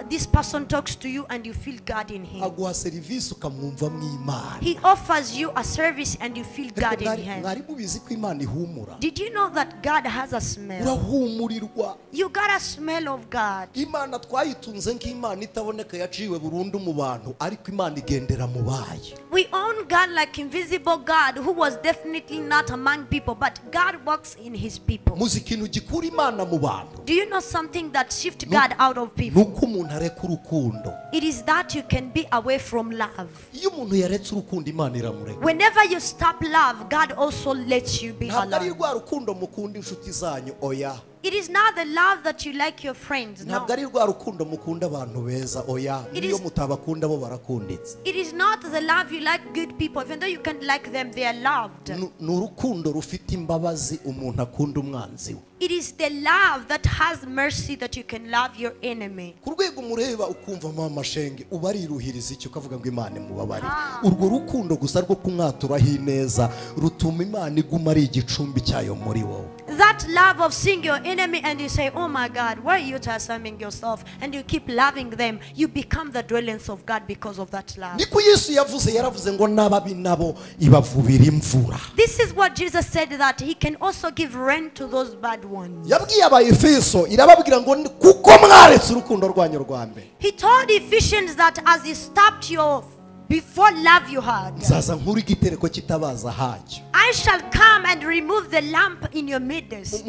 this person talks to you and you feel God in him. aguha serivisi ukamwumva mw'Imana. He offers you a service and you feel God in Ariko him. mwari mubizi ko Imana ihumura? Did you know that God has a smell? urahumurirwa. You got a smell of God. Imana twayitunze nk'Imana itaboneka yaciwe burundu mu bantu, ariko Imana igendera mu bayo. We own God like invisible God who was definitely not among people, but God works in his people. muzi ikintu gikura Imana mu bantu? Do you know something that shifts God out of people? nuko umuntu areka urukundo. It is that you can be away from love. iyo umuntu yaretse urukundo Imana iramureka. Whenever you stop love, God also lets you be ntabwo ari alone. rwa rukundo mukunda inshuti zanyu, oya. It is not the love that you like your friends, no. ntabwo ari rwa rukundo mukunda abantu beza, oya. It niyo is- mutabakunda bo barakunditse. It is not the love you like good people, even though you can't like them, they are loved. ni urukundo rufite imbabazi umuntu akunda umwanzi we. It is the love that has mercy that you can love your enemy. ku rwego umureba ukumva mama shenge uba ariruhiriza icyo ukavuga ngo Imana imubabare. Urwo rukundo gusa rwo kumwaturaho ineza rutuma Imana iguma ari igicumbi cyayo muri wowe. That love of seeing your enemy and you say, oh my God, why are you transforming yourself? And you keep loving them. You become the dwellings of God because of that love. Niko Yesu yavuze, yaravuze ngo n'ababi nabo ibavubira imvura. This is what Jesus said, that he can also give rain to those bad ones. Yabwiye Abaefeso irababwira ngo kuko mwaretse urukundo rwanyu rwa mbere. He told Ephesians that as you stopped your before love you had, Nzaza nkuri igitereko kitabaza hacyo. I shall come and remove the lamp in your midst.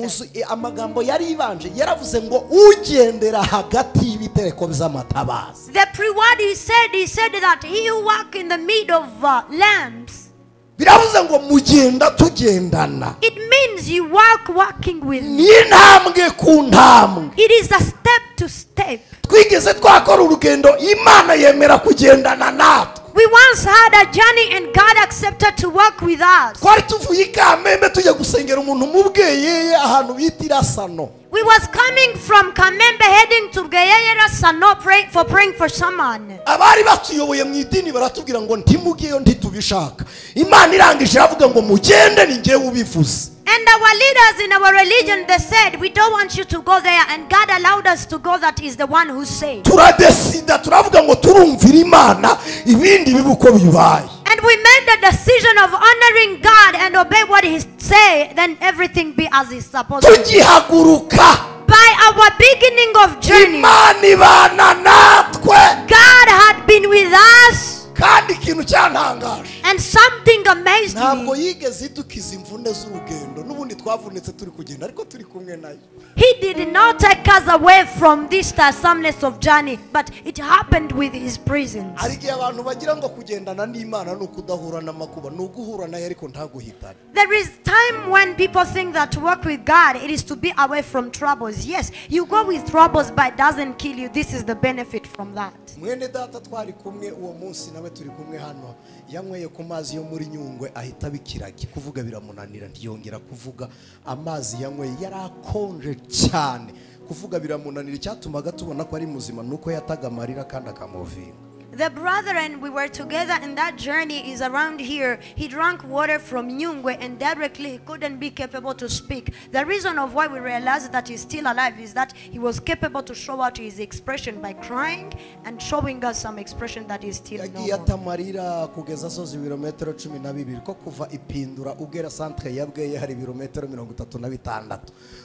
Amagambo yari ibanje yaravuze ngo ugendera hagati y'ibitereko by'amatabaza. The pre-word he said that he who walk in the middle of lamps. Biravuze ngo mugenda tugendana. It means you walking with me. Ni intambwe ku ntambwe. It is a step to step. Twigeze twakora urugendo Imana yemera kugendana natwe. We once had a journey and God accepted to work with us. Twari tuvuye i Kamembe tujya gusengera umuntu mu Bweyeye ahantu bita Irasano. We was coming from Kamembe heading to Geyera Sano praying for someone. Abari batuyoboye mu idini baratubwira ngo ntimugiyeyo ntitubishaka. Imana irangije iravuga ngo mugende ni ngewe ubivuze. And our leaders in our religion, they said, we don't want you to go there. And God allowed us to go. That is the one who said. Turadesida turavuga ngo turumvira Imana ibindi bibuko bibaye. And we made the decision of honoring God and obey what he say. Then everything be as it's supposed to be. Tugihaguruka. By our beginning of journey, Imana ibana natwe. God had been with us. Kandi ikintu cyantangaje. And something amazed Ntabwo me. yigeze idukiza imvune z'urugendo n'ubundi twavunitse turi kugenda ariko turi kumwe nayo. He did not take us away from this tiresomeness of journey, but it happened with his presence. Hari igihe abantu bagira ngo kugendana n'Imana ni ukudahura n'amakuba, ni uguhura nayo ariko ntaguhitane. There is time when people think that to work with God, it is to be away from troubles. Yes, you go with troubles, but it doesn't kill you. This is the benefit from that. Mwene data twari kumwe uwo munsi nawe turi kumwe hano yanyweye ku mazi yo muri Nyungwe ahita bikiragi kuvuga biramunanira ntiyongera kuvuga amazi yanyweye yarakonje cyane kuvuga biramunanira cyatumaga tubona ko ari muzima nuko yataga amarira kandi akamuvinga. The brother and we were together in that journey is around here. He drank water from Nyungwe and directly he couldn't be capable to speak. The reason of why we realized that he's still alive is that he was capable to show out his expression by crying and showing us some expression that is still normal. Yatamarira kugeza sozi ibirometero 12 ko kuva Ipindura ugera centre ya Bweye hari ibirometero 36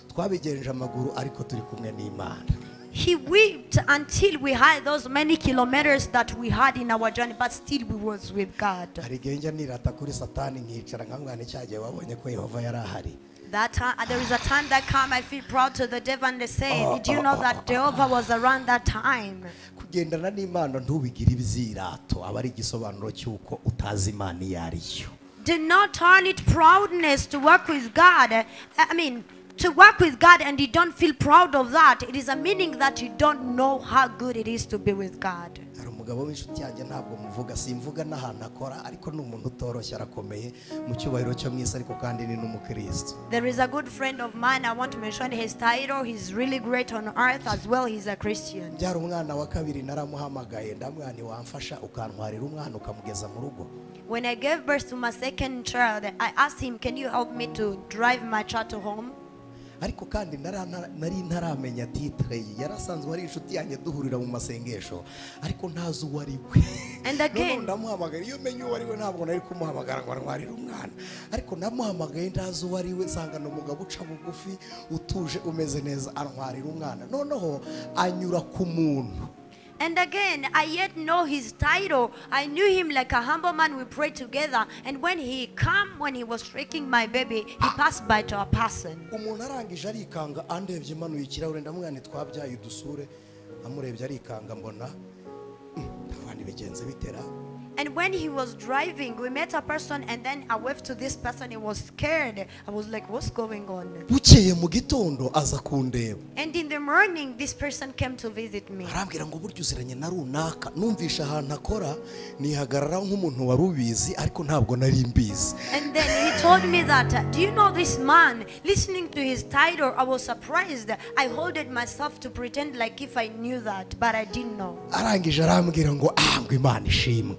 twabigenje amaguru ariko turi kumwe n'Imana. He wept until we had those many kilometers that we had in our journey, but still we was with God. Hari genja nirata kuri Satani nkicara nkamwana cyaje wabonye ko Yehova yarahari. That time, there is a time that come I feel proud to the devil and they say, did you know that Jehovah was around that time? Kugendana n'Imana ntubigira ibizirato aba ari igisobanuro cyuko utazi Imana yariyo. Do not turn it proudness to work with God. To work with God and you don't feel proud of that, it is a meaning that you don't know how good it is to be with God. Hari umugabo w'inshuti yanjye ntabwo muvuga simvuga n'ahantu akora ariko ni umuntu utoroshye arakomeye mu cyubahiro cyo mwisi ariko kandi ni n'umukristo. There is a good friend of mine, I want to mention his title. He's really great on earth as well. He's a Christian. Byari umwana wa kabiri naramuhamagaye ndamwani wamfasha ukantwarira umwana ukamugeza mu rugo. When I gave birth to my second child, I asked him, can you help me to drive my child to home? Ariko kandi nari ntaramenya titre ye yarasanzwe ari inshuti yanjye duhurira mu masengesho ariko ntazi uwari we. And again, ndamuhamagara iyo menye uwari we ntabwo nari kumuhamagara ngo arwarire umwana ariko namuhamagaye ndazi uwari we nsanga no mugabo uca bugufi utuje umeze neza arwarira umwana noneho anyura ku muntu. And again, I yet know his title. I knew him like a humble man. We prayed together. And when he came, when he was shaking my baby, he passed by to a person. Umuntu arangije arikanga andevye manuye ikirahure ndamwana twabyaye udusure amurebye arikanga mbona abandi bigenze bitera. And when he was driving, we met a person, and then I waved to this person. He was scared. I was like, what's going on? bukeye mu gitondo aza kundeba And in the morning, this person came to visit me. arambwira ngo buryo uziranye na runaka numvisha ahantu akora nihagarara nk'umuntu wari ubizi ariko ntabwo nari mbizi. And then he told me that, do you know this man? Listening to his title, I was surprised. I holded myself to pretend like if I knew that, but I didn't know. arangije arambwira ngo ngo Imana ishimwe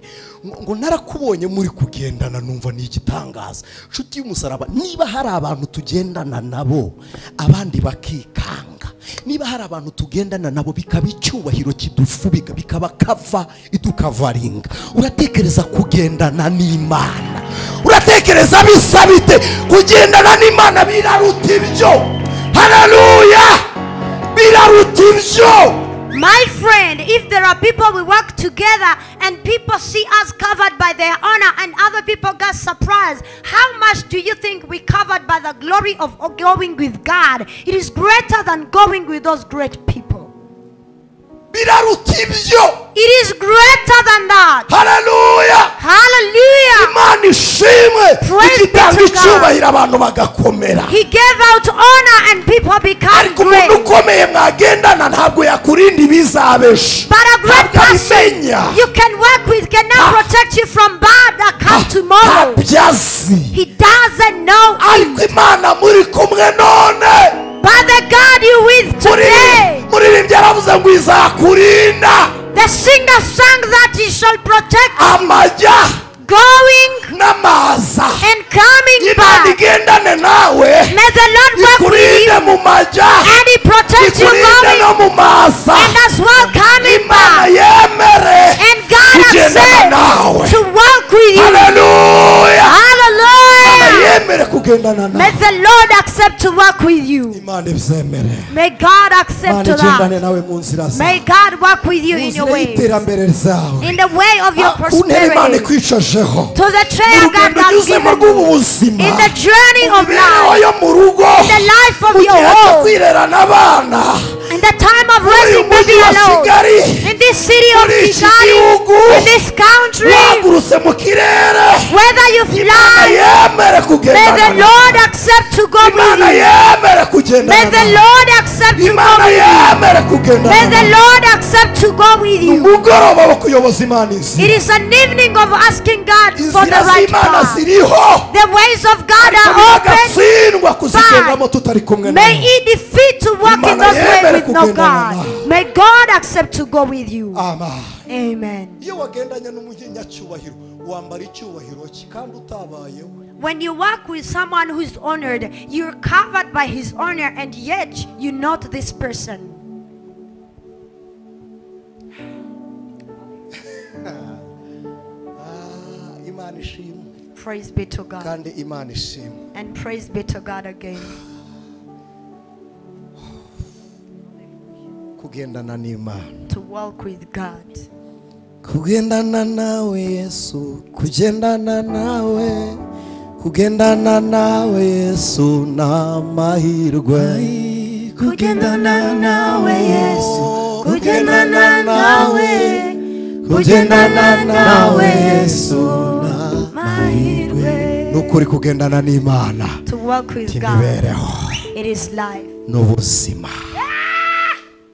ngo narakubonye muri kugendana numva ni igitangaza. Nshuti y'umusaraba, niba hari abantu tugendana nabo abandi bakikanga, niba hari abantu tugendana nabo bikaba icyubahiro kidufubika bikaba kava idukavaringa, uratekereza kugendana n'Imana, uratekereza bisa bite kugendana n'Imana? Biraruta ibyo. Haleluya, biraruta ibyo. My friend, if there are people we work together and people see us covered by their honor and other people get surprised, how much do you think we covered by the glory of going with God? It is greater than going with those great people. Biraruta ibyo. It is greater than that. Haleluya, Hallelujah. Imana ishimwe. Praise be Igitanga to God. icyubahiro abantu bagakomera. He gave out honor and people become Ariko umuntu great. ukomeye mwagendana ntabwo yakurinda ibizabesha. But a great Ntabwo person abimenya. you can work with cannot protect you from bad that comes tomorrow. Ntabyazi. He doesn't know. Ariko Imana muri kumwe none. But the God you with today, Muririmbyi yaravuze ngo izakurinda. the singer sang that he shall protect you Amajya going n'amaza. and coming Imana back. igendane nawe. May the Lord work with Ikurinde you mu majya. and he protects you Ikurinde no going mu maza. and as well coming Imana back. yemere And God kugendana nawe. accepts to walk with you. Haleluya. Hallelujah. Yemere kugendana May nawe. the Lord accept to work with you. Imana ibyemere. May God accept Imana to igendane that. nawe mu nzira zawe. May God work with you in your Mu nzira ways. y'iterambere zawe. In the way of your Ku ntebe Imana prosperity. ikwicajeho. To the chair Mu God rugendo has unyuzemo given you. rw'ubuzima. In the journey Mu of mibereho life. yo mu rugo. In the life of Mu your gihe cyo home. kwirerana abana. In the time of Muri uyu raising baby mujyi wa alone. Kigali. In this city of Muri iki Kigali. gihugu. In this country. Wagurutse mu kirere. Whether you Imana fly. yemere May kugendana the nawe. Lord accept to go with Imana you. yemere kugendana May the nawe. Lord accept to go Imana with you. yemere kugendana May the nawe. Lord accept to go with you. Umugoroba wo kuyoboza Imana It inzira. is an evening of asking God for the Inzira right z'Imana path. ziriho. The ways of God Ariko are open. biragatsindwa kuzigendamo tutari kumwe May nawe. He defeat to walk in Imana those ways yemere with no kugendana God. nawe. May God accept to go with you. Amen. Amen. Iyo wagendanye n'umunyacyubahiro wambara icyubahiro cye kandi utabayeho. When you walk with someone who is honored, you're covered by his honor, and yet you're not this person. Imana ishimwe Praise be to God. kandi Imana ishimwe. And praise be to God again. Kugendana n'Imana. To walk with God. Kugendana nawe Yesu, kugendana nawe, kugendana nawe Yesu n'amahirwe. kugendana nawe Yesu, kugendana nawe, kugendana nawe Yesu Mahirwe. nukuri kugendana n'Imana. To walk with God. Imibereho It is life. n'ubuzima.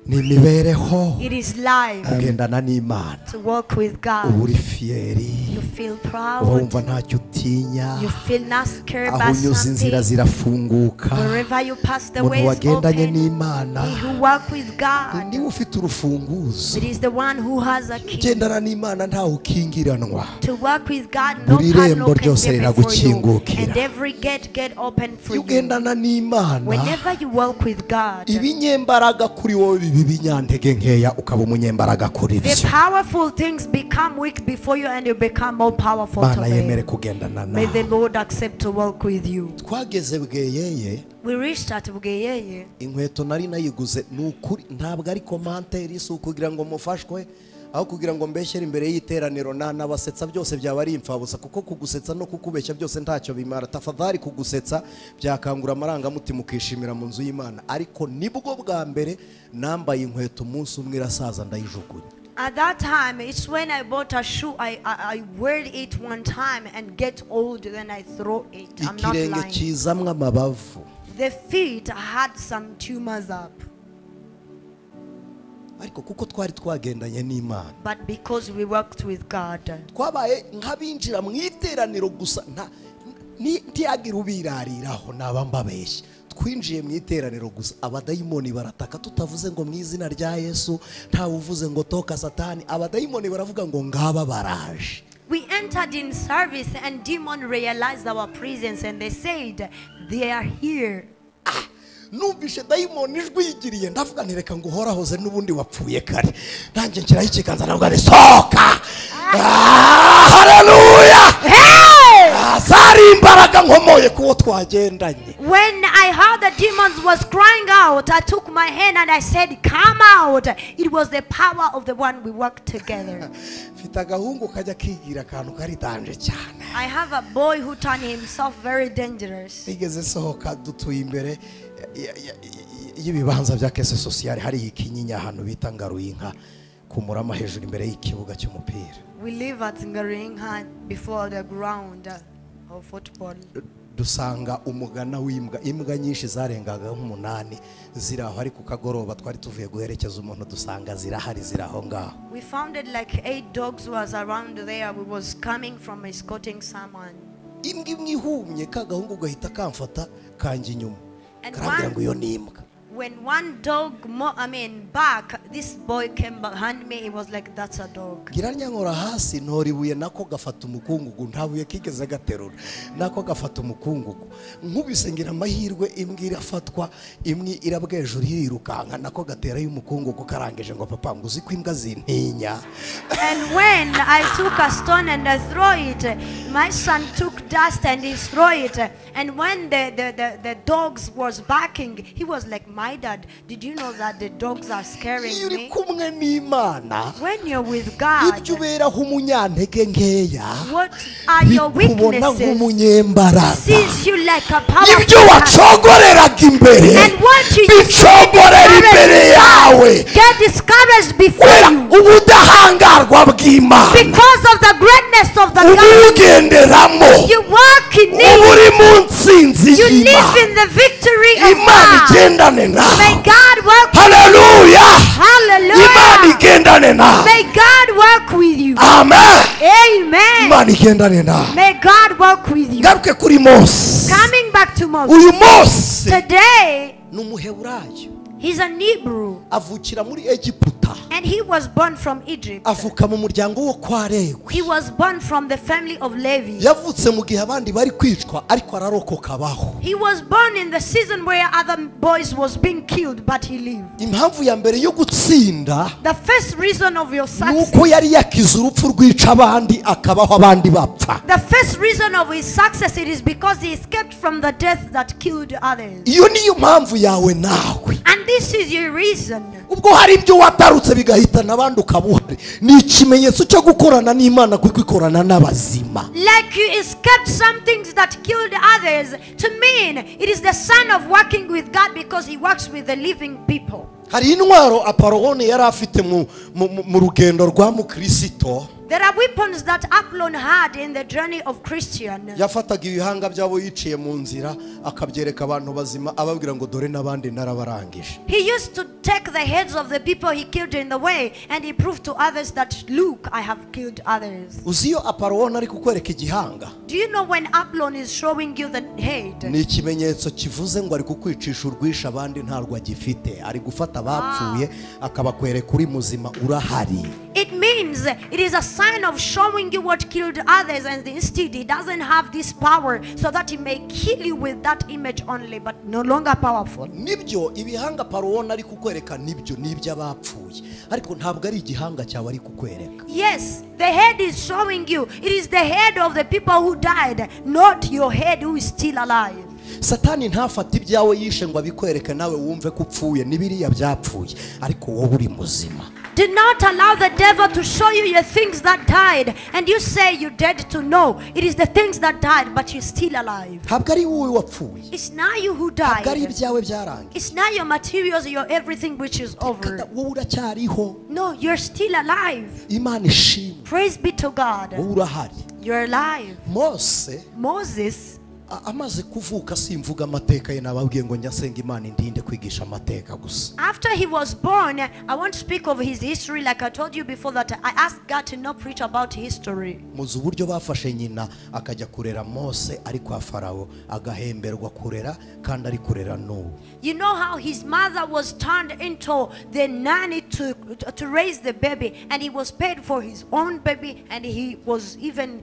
Ni imibereho. It is life. Kugendana n'Imana. To walk with Uba God. uri fiyeri. You feel Uba proud. wumva ntacyo utinya. You feel not scared Aho by unyuze inzira something. zirafunguka. Wherever you pass, the Umuntu way is wagendanye open. n'Imana He who walk with God, niwe ufite urufunguzo. it is the one who has a key. Ugendana n'Imana ntawe ukingiranwa. To walk with God, no Buri padlock rembo can ryose be before you, riragukingukira. and every gate get open for Iyo you. ugendana n'Imana Whenever you walk with God, ibinyembaraga kuri wowe biba ibinyantege nkeya ukaba umunyembaraga kuri the byo. powerful things become weak before you, and you become more powerful to Mana yemere them. kugendana May the nawe. Lord accept to walk with you. Twageze bweyeye We reached at Bugeyeye. inkweto nari nayiguze nukuri ntabwo ari komanteri si ukugira ngo mufashwe aho kugira ngo mbeshyere imbere y'iteraniro nabasetsa byose byaba ari imfabusa kuko kugusetsa no kukubeshya byose ntacyo bimara. Tafadhali kugusetsa byakangura amarangamutima ukishimira mu nzu y'Imana. Ariko nibwo bwa mbere nambaye inkweto umunsi umwe irasaza ndayijugunya. At that time, it's when I bought a shoe. I wear it one time and get old, then I throw it. I'm not ikirenge lying. kizamwe amabavu. The feet had some tumors up. Ariko kuko twari twagendanye n'Imana. But because we worked with God. Twabaye nk'abinjira mu iteraniro gusa ntiyagira ubirariraho naba mbabeshye. Twinjiye mu iteraniro gusa abadayimoni barataka tutavuze ngo mu izina rya Yesu, nta uvuze ngo toka Satani, abadayimoni baravuga ngo ngaba baraje. We entered in service and demon realized our presence and they said they are here. Numvishe dayimoni ijwi yigiriye ndavuga ntireka ngo uhorahoze n'ubundi wapfuye kare. Nanjye ngira ikiganza navuga ni soka. Hallelujah. Sari imbaraga nkomoye kuwo twagendanye. When I heard the demons was crying out, I took my hand and I said, come out. It was the power of the one we worked together. Mfite agahungu kajya kigira akantu kari danje cyane. I have a boy who turned himself very dangerous. Igeze sohoka dutuye imbere y'ibibanza bya kese sociale hari ikinyinya ahantu bita Ngaruyinka kumurama hejuru imbere y'ikibuga cy'umupira. We live at Ngarinha before the ground of football. Dusanga umugana w'imbwa, imbwa nyinshi zarengaga nk'umunani ziraho ari ku kagoroba twari tuvuye guherekeza umuntu dusanga zirahari ziraho ngaho. We found it like 8 dogs was around there. We was coming from escorting someone. Imbwa imwe ihumye kagahungu gahita kamfata kanje inyuma. And Karambira ngo iyo ni imbwa. when one dog, back, this boy came behind me. It was like, that's a dog. Giranyangora hasi ntoribuye nako gafata umukungugu ntabuye kigeze gaterura nako gafata umukungugu nkubise ngira amahirwe imbwira afatwa imwe irabwejuru irirukanka nako gatera y'umukungugu karangeje ngo papa nguzi ko imbwa zintinya. And when I took a stone and I throw it, my son took dust and he throw it. And when the dogs was barking, he was like, my dad, did you know that the dogs are scaring Iyo uri me? kumwe n'Imana When you're with God, ibyo uberaho umunyantege nkeya what are your bikubona weaknesses? nk'umunyembaraga. Sees you like a powerful Ibyo man. wacogoreraga imbere And what you used to bicogorera imbere yawe get discouraged before kubera you ubudahangarwa bw'Imana because of the greatness of the God. ubugenderamo You walk in uba uri it. mu ntsinzi You live y'Imana. in the victory of Imana God. igendane nawe. May God work with you. Haleluya. Imana Hallelujah. igendane nawe. May God work with you. Amen. Amen. Imana igendane nawe. May God work with you. Garuke kuri Mose. Coming back to Moses. Uyu Mose Today, ni umuheburayo he's an Hebrew. avukira muri Egiputa. And he was born from Egypt. Avuka mu muryango wo kwa Lewi. He was born from the family of Levi. Yavutse mu gihe abandi bari kwicwa ariko ararokoka abaho. He was born in the season where other boys was being killed, but he lived. Impamvu ya mbere yo gutsinda The first reason of your success, nuko yari yakize urupfu rwica abandi akabaho abandi bapfa. the first reason of his success, it is because he escaped from the death that killed others. Iyo niyo mpamvu yawe nawe. And this is your reason. Ubwo hari ibyo watarutse bigahitana abandi ukabuhari ni ikimenyetso cyo gukorana n'Imana kuko ikorana n'abazima. Like you escaped some things that killed others, to mean it is the sign of working with God because he works with the living people. Hari intwaro Apoloni yari afite mu rugendo rwa mukristo. There are weapons that Apollon had in the journey of Christian. Yafataga ibihanga byabo yiciye mu nzira akabyereka abantu bazima ababwira ngo dore n'abandi narabarangije. He used to take the heads of the people he killed in the way and he proved to others that, look, I have killed others. Uziyo Apoloni ari kukwereka igihanga. Do you know when Apollon is showing you the head? Ni ikimenyetso kivuze ngo ari kukwicisha urwisha abandi ntarwo agifite. Ari gufata abapfuye akabakwereka uri muzima urahari. It means it is a sign of showing you what killed others, and instead he doesn't have this power so that he may kill you with that image only, but no longer powerful. Nibyo ibihanga Apoloni ari kukwereka nibyo n'iby'abapfuye ariko ntabwo ari igihanga cyawe ari kukwereka. Yes, the head is showing you. It is the head of the people who died, not your head who is still alive. Satani ntafata ibyawe yishe ngo abikwereke nawe wumve ko upfuye n'ibiriya byapfuye ariko wowe uri muzima. Do not allow the devil to show you your things that died and you say you're dead to know. It is the things that died but you're still alive. ntabwo ari wowe wapfuye, It's not you who ntabwo ari died. ibyawe byarangiye, It's not your materials, your everything which is over. wowe uracyariho. No, you're still alive. Imana ishimwe, Praise be to God. wowe urahari. You're alive. Mose Moses, amaze kuvuka, simvuga amateka ye, nababwiye ngo njya senga Imana indinde kwigisha amateka gusa. after he was born, I won't speak of his history like I told you before that I asked God to not preach about history. Muzi uburyo bafashe nyina akajya kurera Mose ari kwa Farawo, agahemberwa kurera kandi ari kurera n'ubu. You know how his mother was turned into the nanny to raise the baby, and he was paid for his own baby, and he was even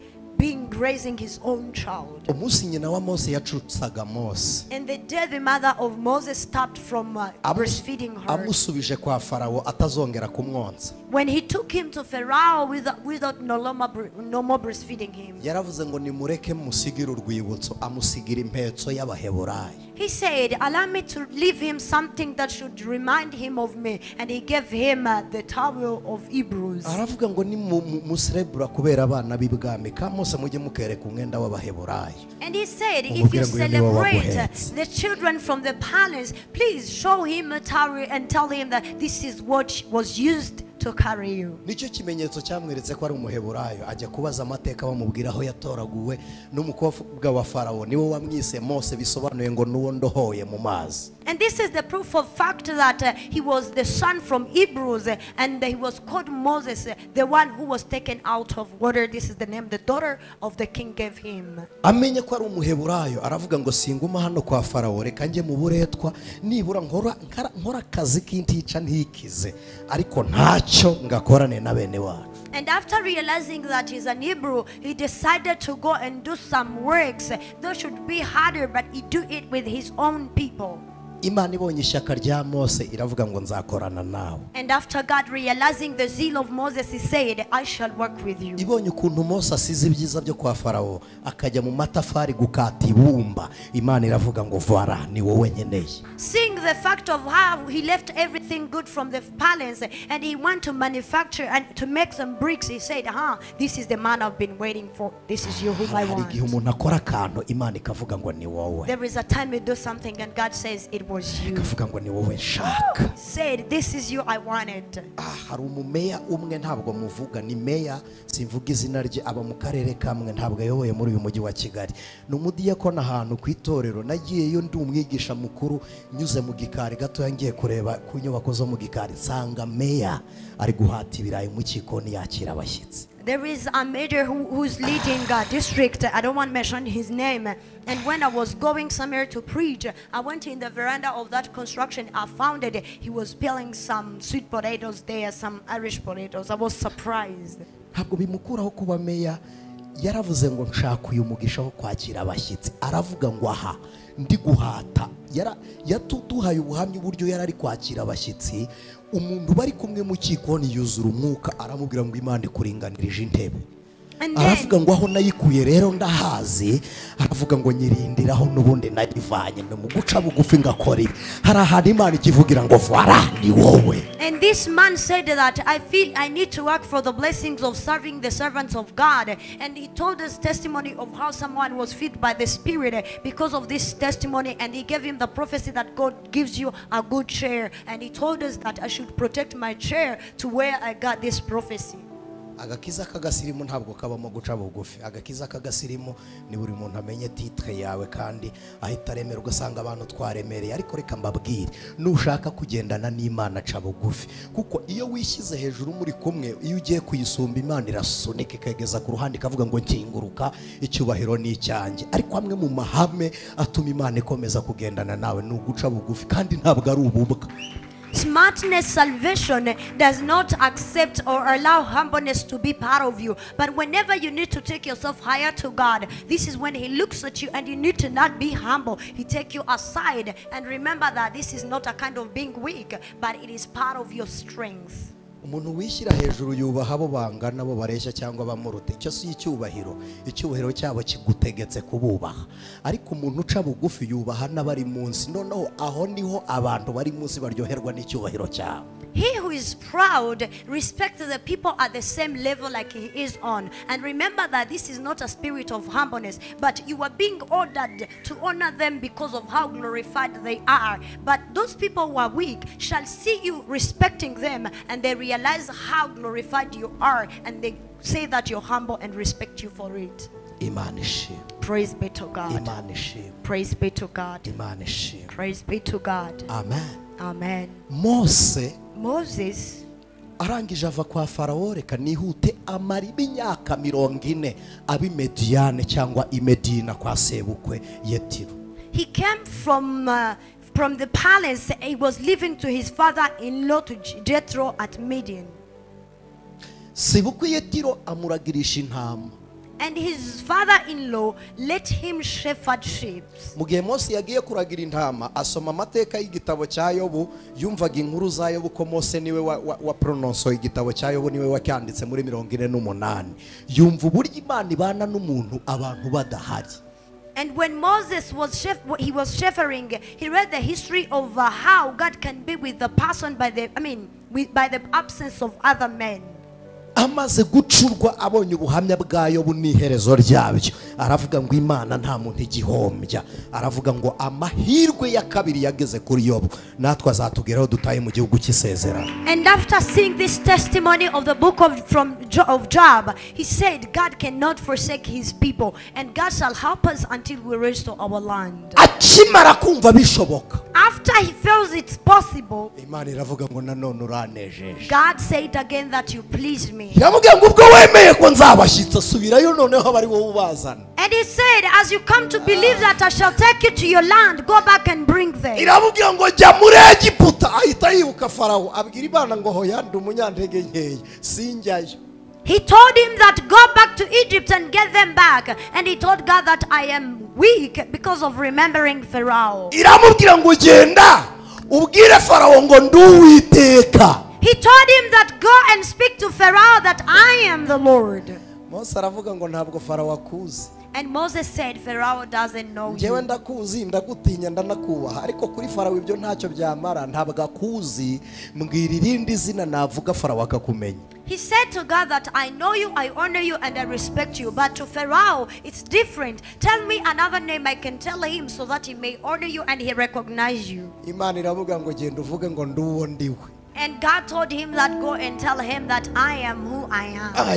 raising his own child. Umunsi nyina wa Mose yacutsaga Mose, And the day the mother of Moses stopped from breastfeeding her, amusubije kwa Farawo atazongera kumwonsa. when he took him to Pharaoh without no more breastfeeding him, Yaravuze ngo nimureke musigire urwibutso, amusigira impetso y'Abaheburayo. he said, allow me to leave him something that should remind him of me. And he gave him the towel of Hebrews. Aravuga ngo ni musrebura kubera abana b'ibwami ka Mose mujye mukereka umwenda w'Abaheburayo. And he said, if you Umubwire ngo uyu ni wowe celebrate waguhetse. the children from the palace, please show him a towel and tell him that this is what was used to carry you. Nicyo kimenyetso cyamweretse ko ari Umuheburayo. Ajya kubaza amateka bamubwira aho yatoraguwe n'umukobwa wa Farawo, niwe wamwise Mose, bisobanuye ngo nuwo ndohoye mu mazi. And this is the proof of fact that he was the son from Hebrews, and he was called Moses, the one who was taken out of water. This is the name the daughter of the king gave him. Amenye ko ari Umuheburayo, aravuga ngo singuma hano kwa Farawo, reka njye mu buretwa, nibura nkora akazi k'intica ntikize, ariko ntacyo ngakorane na bene wacu. And after realizing that he's an Hebrew, he decided to go and do some works. Those should be harder, but he do it with his own people. Imana ibonye ishyaka rya Mose iravuga ngo nzakorana nawe. And after God realizing the zeal of Moses, he said, I shall work with you. Ibonye ukuntu Mose asize ibyiza byo kwa Farawo akajya mu matafari gukata ibumba, Imana iravuga ngo voilà ni wowe nkeneye. Seeing the fact of how he left everything good from the palace and he went to manufacture and to make some bricks, he said, this is the man I've been waiting for. This is you whom I Hari igihe want. umuntu akora akantu Imana ikavuga ngo ni wowe. There is a time you do something and God says it was you. Ikavuga ngo ni wowe nshaka. Said, this is you I wanted. Hari umumeya umwe ntabwo muvuga, ni meya, simvuga izina rye, aba mu karere kamwe, ntabwo ayoboye muri uyu mujyi wa Kigali. Ni umudiyakoni ahantu ku itorero, nagiyeyo ndi umwigisha mukuru, nyuze mu gikari gato ngiye kureba ku nyubako zo mu gikari, nsanga meya ari guhata ibirayi mu kikoni yakira abashyitsi. There is a mayor who's leading a district. I don't want to mention his name. And when I was going somewhere to preach, I went in the veranda of that construction. I found it. He was peeling some sweet potatoes there, some Irish potatoes. I was surprised. Ntabwo bimukuraho kuba meya. Yaravuze ngo nshaka uyu mugisha wo kwakira abashyitsi. Aravuga ngo aha ndi guhata. Yatuduhaye ubuhamya uburyo yarari kwakira abashyitsi. Umuntu bari kumwe mu kikoni yuzura umwuka, aramubwira ngo Imana ikuringanirije intebe. Aravuga ngo aho nayikuye rero ndahazi, aravuga ngo nyirindiraho n'ubundi nayivanye, no mu guca bugufi ngakora ibi. Hari ahantu Imana ikivugira ngo voilà ni wowe. And this man said that I feel I need to work for the blessings of serving the servants of God. And he told us testimony of how someone was filled by the Spirit because of this testimony. And he gave him the prophecy that God gives you a good chair. And he told us that I should protect my chair to where I got this prophecy. Agakiza kagasirimu ntabwo kabamo guca bugufi. Agakiza kagasirimu ni buri muntu amenye titre yawe kandi ahita remera, ugasanga abantu twaremereye. Ariko reka mbabwire, nushaka kugendana n'Imana ca bugufi, kuko iyo wishyize hejuru muri kumwe, iyo ugiye kuyisumba Imana irasunika ikageza ku ruhande ikavuga ngo nkinguruka, icyubahiro ni icyanjye. Ariko amwe mu mahame atuma Imana ikomeza kugendana nawe ni uguca bugufi, kandi ntabwo ari ububwa. Smartness, salvation does not accept or allow humbleness to be part of you. But whenever you need to take yourself higher to God, this is when He looks at you and you need to not be humble. He takes you aside and remember that this is not a kind of being weak, but it is part of your strength. Umuntu wishyira hejuru yubaha abo bangana, bo bareshya cyangwa bamuruta. Icyo si icyubahiro. Icyubahiro cyabo kigutegetse kububaha. Ariko umuntu uca bugufi yubaha n'abari munsi. Noneho aho niho abantu bari munsi baryoherwa n'icyubahiro cyabo. He who is proud respects the people at the same level like he is on. And remember that this is not a spirit of humbleness, but you are being ordered to honor them because of how glorified they are. But those people who are weak shall see you respecting them, and they realize how glorified you are, and they say that you're humble and respect you for it. Imana ishimwe. Praise be to God. Imana ishimwe. Praise be to God. Imana ishimwe. Praise be to God. Amen. Amen. Moses arangije ava kwa Farawo, reka nihute amara imyaka 40 abi Mediyane cyangwa i Medina kwa sebukwe Yetiro. He came from the palace. He was living to his father-in-law, to Jethro at Midian. Sebukwe Yetiro amuragirisha intama. And his father-in-law let him shepherd sheep. Mu gihe Mose yagiye kuragira intama, asoma amateka y'igitabo cya Yobu, yumvaga inkuru za Yobu ko Mose niwe wa prononso igitabo cya Yobu, niwe wacyanditse muri 48. Yumva uburyo Imana ibana n'umuntu abantu badahari. And when Moses was shepherding, he read the history of how God can be with the person by the absence of other men. Amaze gucurwa abonye ubuhamya bwa Yobu n'iherezo ryabyo, aravuga ngo Imana nta muntu igihombya, aravuga ngo amahirwe ya kabiri yageze kuri Yobu, natwe azatugeraho dutaye mu gihugu cy'isezerano. And after seeing this testimony of the book of Job, he said God cannot forsake his people, and God shall help us until we restore our land. Akimara kumva bishoboka, after he feels it's possible, Imana iravuga ngo nanone uranejeje. God said again that you please me. Yamubwiye ngo ubwo wemeye ko nzabashyitsa subirayo noneho bari wowe ubazana. And he said, as you come to believe that I shall take you to your land, go back and bring them. Iramubwiye ngo jya muri Egiputa, ahita yibuka Farawo, abwira Imana ngo hoya ndi umunyantege nkeya sinjyayo. He told him that go back to Egypt and get them back. And he told God that I am weak because of remembering Pharaoh. Iramubwira ngo genda ubwire Farawo ngo ndi Uwiteka. He told him that go and speak to Pharaoh that I am the Lord. Mose aravuga ngo ntabwo Farawo akuzi. And Moses said, Pharaoh doesn't know Njyewe you. ndakuzi, ndagutinya, ndanakubaha, ariko kuri Farawo ibyo ntacyo byamara, ntabwo akuzi, mbwira irindi zina navuga Farawo akakumenya. He said to God that I know you, I honor you, and I respect you. But to Pharaoh, it's different. Tell me another name I can tell him so that he may honor you and he recognize you. Imana iravuga ngo genda uvuge ngo ndi uwo ndiwe. And God told him that go and tell him that I am who I am. I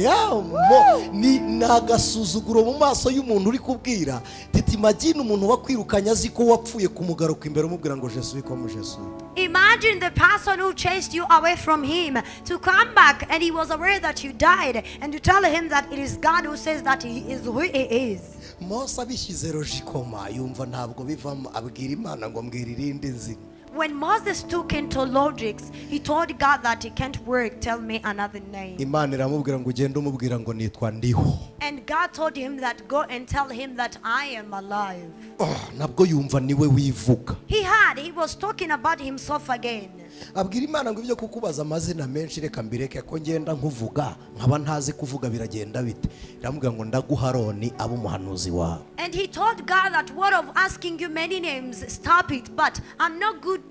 am. Ni nagasuzuguro mu maso y'umuntu uri kubwira. Titi imagine umuntu wakwirukanye azi ko wapfuye kumugaruka imbere umubwira ngo Je suis comme je suis. Imagine the person who chased you away from him to come back, and he was aware that you died, and you tell him that it is God who says that he is who he is. Mose abishyize logikoma yumva ntabwo bivamo, abwira Imana ngo mbwira irindi nzina. When Moses took into logics, he told God that he can't work, tell me another name. Imana iramubwira ngo ugende umubwira ngo nitwa ndiho. And God told him that go and tell him that I am alive. Nabwo yumva niwe wivuga. He was talking about himself again. Abwira Imana ngo ibyo kukubaza amazina menshi reka mbireke ko ngenda nkuvuga nkaba ntazi kuvuga biragenda bite. Iramubwira ngo ndaguha Aroni abo umuhanuzi wawe. And he told God that word of asking you many names, stop it, but I'm not good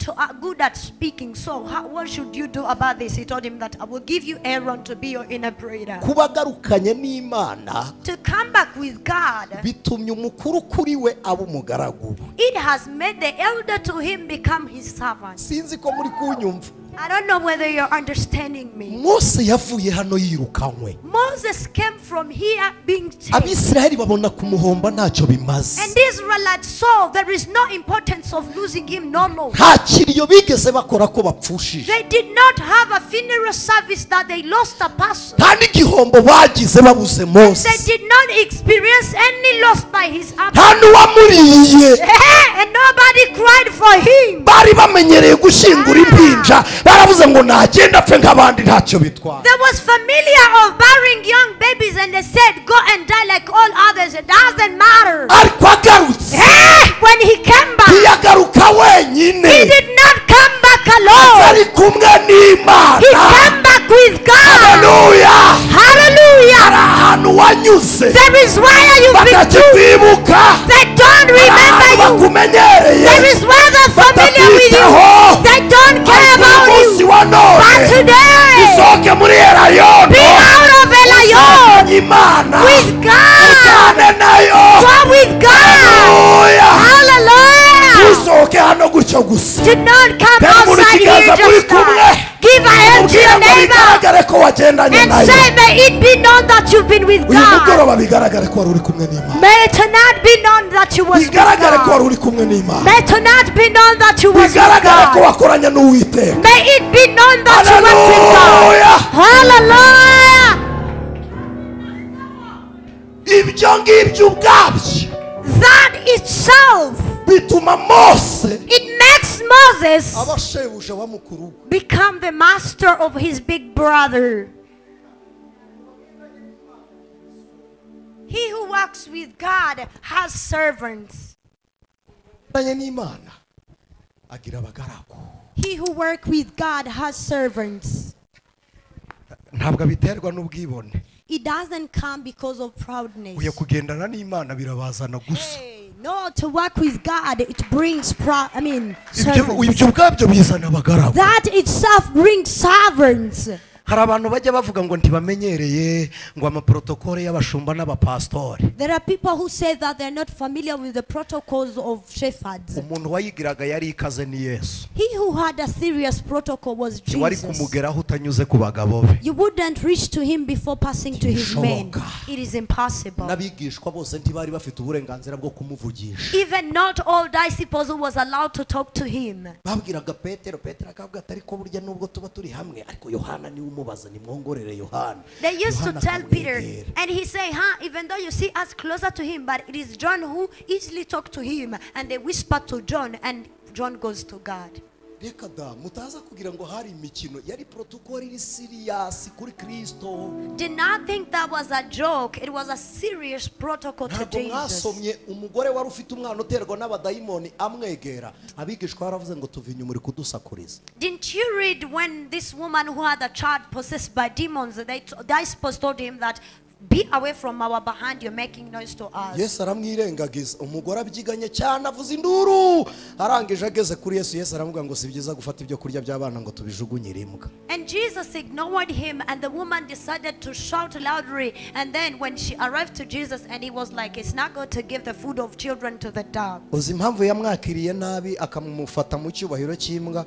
at speaking, so what should you do about this? He told him that I will give you Aaron to be your interpreter. Kubagarukanye n'Imana, to come back with God, bitumye umukuru kuri we abo umugaragu. It has made the elder to him become his servant. Sinzi ko muri kunyumva. I don't know whether you're understanding me. Mose yavuye hano yirukanywe. Moses came from here being chased. Abisiraheli babona kumuhomba ntacyo bimaze. And the Israelites saw there is no importance of losing him, no loss. Nta kiriyo bigeze bakora ko bapfushije. They did not have a funeral service that they lost a person. Nta n'igihombo bagize babuze Mose. They did not experience any loss by his absence. Nta n'uwamuriye. And nobody cried for him. Bari bamenyereye gushingura impinja. Baravuze ngo nagenda apfe nk'abandi ntacyo bitwara. They was familiar of burying young babies, and they said go and die like all others. It doesn't matter. Ariko agarutse. When he came back, ntiyagaruka wenyine. he did not come back alone. Ari kumwe n'Imana. He came back with God. Hallelujah. Hallelujah. ahantu wanyuze There is where you've been to. bakakikwibuka They don't remember ahantu you. bakumenyereye There is where they're familiar with you. batakwitaho They don't care ariko about uyu munsi you. wa none But today, usohoke muri erayono be out of Elayon Imana with God. ujyane nayo Go with God. Haleluya Hallelujah. usohoke hano gutyo gusa Do not come Tera umuntu outside here ikiganza muri just kumwe now. Give a hand to ubwire your ngo neighbor bigaragare ko wagendanye and nayo say, may it be known that you've been with uyu God. mugoroba bigaragare ko wari uri kumwe n'Imana May it not be known that you was with bigaragare ko wari God. uri kumwe n'Imana May it not be known that you was with bigaragare ko God. wakoranye n'Uwiteka May it be known that you was with God. Haleluya Hallelujah. ibyo ngibyo ubwabyo That itself, bituma Mose it makes Moses aba shebuja wa mukuru we. become the master of his big brother. He who walks with God has servants. Agendanye n'Imana agira abagaragu He who works with God has servants. ntabwo abiterwa n'ubwibone It doesn't come because of proudness. uye kugendana n'Imana birabazana gusa Hey, no, to work with God, it brings ibyo servants. ubwabyo bizana abagaragu That itself brings servants. hari abantu bajya bavuga ngo ntibamenyereye ngo amaprotokole y'abashumba n'abapasitori There are people who say that they're not familiar with the protocols of shepherds. umuntu wayigiraga yari ikaze ni Yesu He who had a serious protocol was ntiwari Jesus. kumugeraho utanyuze ku bagabo be You wouldn't reach to him before passing to his men. Ntibishoboka. It is impossible. n'abigishwa bose ntibari bafite uburenganzira bwo kumuvugisha Even not all disciples who was allowed to talk to him. babwiraga Petero akavuga ati ariko burya nubwo tuba turi hamwe ariko Yohana niwe umubaza nimwongorere Yohana They used to Yohana tell Peter, akamwegera. and he say, even though you see us closer to him, but it is John who easily talk to him, and they whisper to John, and John goes to God. reka da mutaza kugira ngo hari imikino yari protokole iri siriyasi kuri Kristo Did not think that was a joke. It was a serious protocol to ntabwo Jesus. mwasomye umugore wari ufite umwana uterwa n'abadayimoni amwegera abigishwa baravuze ngo tuva inyuma uri kudusakuriza Didn't you read when this woman who had a child possessed by demons, disciples told him that, be away from our behind, you're making noise to us. Yesu aramwirengagiza umugore abyiganye cyane avuza induru arangije ageze kuri Yesu aravuga ngo si byiza gufata ibyo kurya by'abana ngo tubijugunyire imbwa And Jesus ignored him, and the woman decided to shout loudly. And then when she arrived to Jesus, and he was like, it's not good to give the food of children to the dog. uzi impamvu yamwakiriye nabi akamufata mu cyubahiro cy'imbwa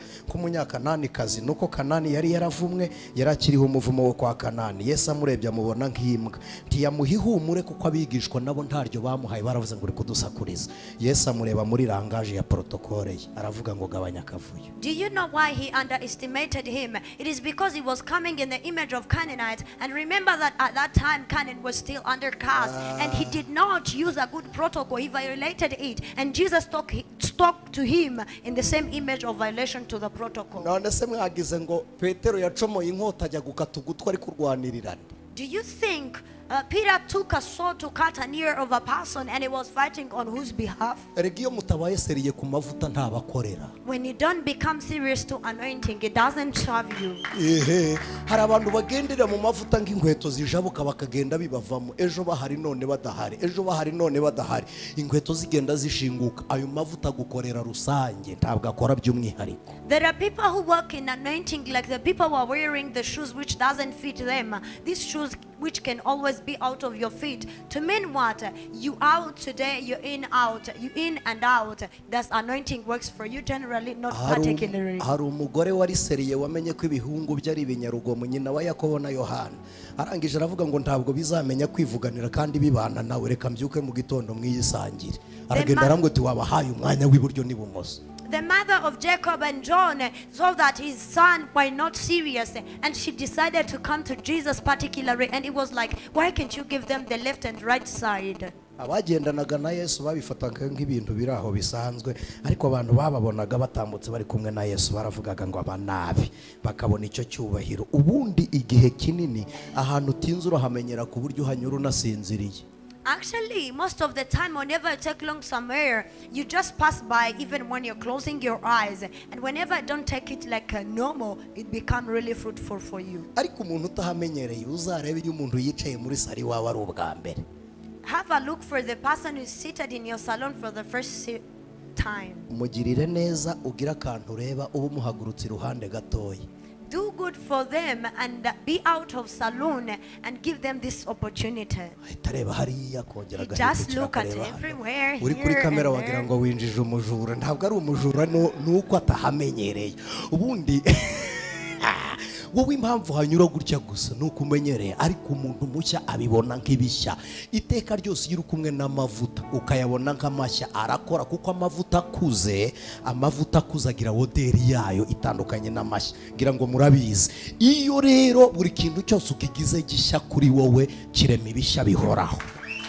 k'umunyakananikazi nuko Kanani yari yaravumwe yari akiriho umuvumo wo kwa Kanani Yesu amurebye amubona nk'imbwa ntiyamuha ihumure kuko abigishwa nabo ntaryo bamuhaye baravuze ngo uri kudusakuriza Yesu amureba muri rangaje ya protokole ye aravuga ngo gabanya akavuyo. Do you know why he underestimated him? It is because he was coming in the image of Canaanites. And remember that at that time, Canaan was still under caste. And he did not use a good protocol. He violated it. And Jesus talked to him in the same image of violation to the protocol. None se mwagize ngo Petero yacomoye inkota ajya gukata ugutwi ari kurwanirirana. Do you think Peter took a sword to cut an ear of a person and he was fighting on whose behalf? Erega iyo mutabaye seriye ku mavuta ntabakorera. When you don't become serious to anointing, it doesn't serve you. Hari abantu bagendera mu mavuta nk'inkweto zijabuka bakagenda bibavamo ejo bahari none badahari ejo bahari none badahari inkweto zigenda zishinguka ayo mavuta gukorera rusange ntabwo akora by'umwihariko. There are people who work in anointing like the people who are wearing the shoes which doesn't fit them. These shoes which can always be out of your feet. To mean what? You out today, you're in out, you in and out. That's anointing works for you generally, not particularly. Hari umugore wari seriye wamenye ko ibihungu byari ibinyarugomo nyina wa Yakobo na Yohana arangije aravuga ngo ntabwo bizamenya kwivuganira kandi bibana nawe reka mbyuke mu gitondo mwiyisangire aragenda aramwe ati wabahaye umwanya w'iburyo n'ibumoso. The mother of Jacob and John saw that his son were not serious, and she decided to come to Jesus particularly, and it was like, why can't you give them the left and right side? Abagendanaga na Yesu babifataga nk'ibintu biri aho bisanzwe ariko abantu bababonaga batambutse bari kumwe na Yesu baravugaga ngo abanabi bakabona icyo cyubahiro ubundi igihe kinini ahantu utinze urahamenyera ku buryo uhanyura unasinziriye. Actually, most of the time, whenever you take long somewhere, you just pass by even when you're closing your eyes. And whenever I don't take it like a normal, it becomes really fruitful for you. ariko umuntu utahamenyereye uzarebe iyo umuntu yicaye muri sari wawe ari ubwa mbere. Have a look for the person who's seated in your salon for the first time. Umugirire neza ugira akantu ureba uba umuhagurutse iruhande gatoya. Do good for them and be out of saloon and give them this opportunity. ahita areba hariya kongera Just agahindukira look at akareba hano. everywhere, uri kuri here kamera and wagira there. ngo winjije umujura, ntabwo ari umujura, nuko atahamenyereye. Ubundi wowe impamvu hanyura gutya gusa nuko umenyereye, ariko umuntu mushya abibona nk'ibishya. Iteka ryose iyo uri kumwe n'amavuta ukayabona nk'amashya arakora, kuko amavuta akuze agira oderi yayo itandukanye n'amashya, ngira ngo murabizi. Iyo rero buri kintu cyose ukigize gishya kuri wowe kirema ibishya bihoraho.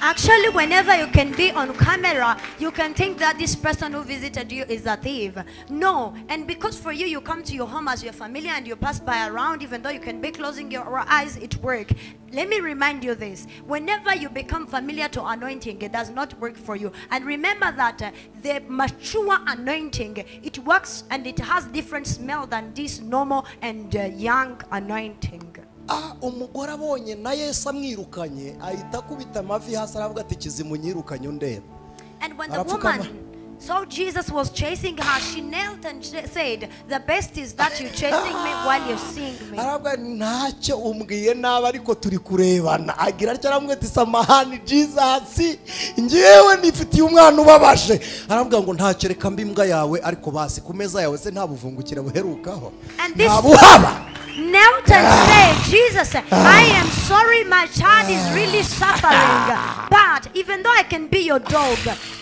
Actually, whenever you can be on camera, you can think that this person who visited you is a thief. No, and because for you, you come to your home as your family and you pass by around, even though you can be closing your eyes, it works. Let me remind you this. Whenever you become familiar to anointing, it does not work for you. And remember that the mature anointing, it works and it has different smell than this normal and young anointing. Umugore abonye na Yesu amwirukanye ahita akubita amavi hasi aravuga ati kizimu nyirukanye undeba. And when the woman saw Jesus was chasing her, she knelt and said, the best is that you're chasing me while you're seeing me. aravuga ntacyo umbwiye nabi ariko turi kurebana. Agira atya aramubwira ati samahani Jesus, njyewe nifitiye umwana ubabashe. Aravuga ngo ntacyo reka mbi imbwa yawe, ariko basi ku meza yawe se nta buvungukira buherukaho. Ntabuhaba. Knelt and said, Jesus, I am sorry my child is really suffering, but even though I can be your dog,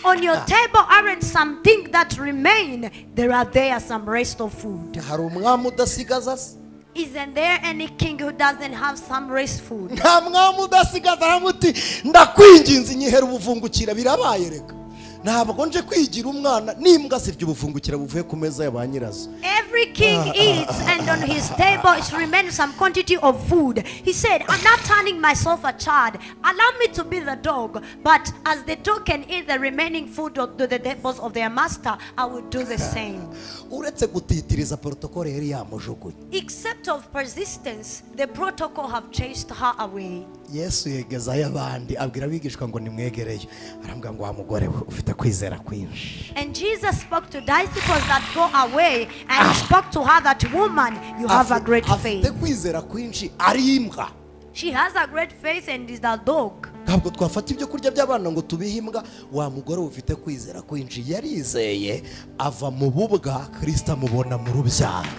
on your table aren't some things that remain, there some rest of food. Hari umwami udasigaza se? Isn't there any king who doesn't have some rest food? Nta mwami udasigaza. Aramuti ndakwinginze nyihera ubuvungukira birabaye reka. Ntabwo nje kwigira umwana n'imbwa sirya ubuvungukira buvuye ku meza ya ba nyirazo. Every king eats and on his table it remains some quantity of food. He said, I'm not turning myself a child. Allow me to be the dog. But as the dog can eat the remaining food of the tables of their master, I will do the same. Uretse gutitiriza protocol yari yamujugunye. Except of persistence, the protocol have chased her away. Yesu yegezayo abandi abwira abigishwa ngo nimwegereyo. Arambwira ngo wa mugore ufite kwizera kwinshi. And Jesus spoke to disciples that go away and spoke to her that woman, you have a great faith. Afite kwizera kwinshi ari imbwa. She has a great faith and is a dog. Ntabwo twafata ibyo kurya by'abana ngo tubihe imbwa. Wa mugore ufite kwizera kwinshi yarizeye ava mu bubwa, Kristo amubona mu rubyaro.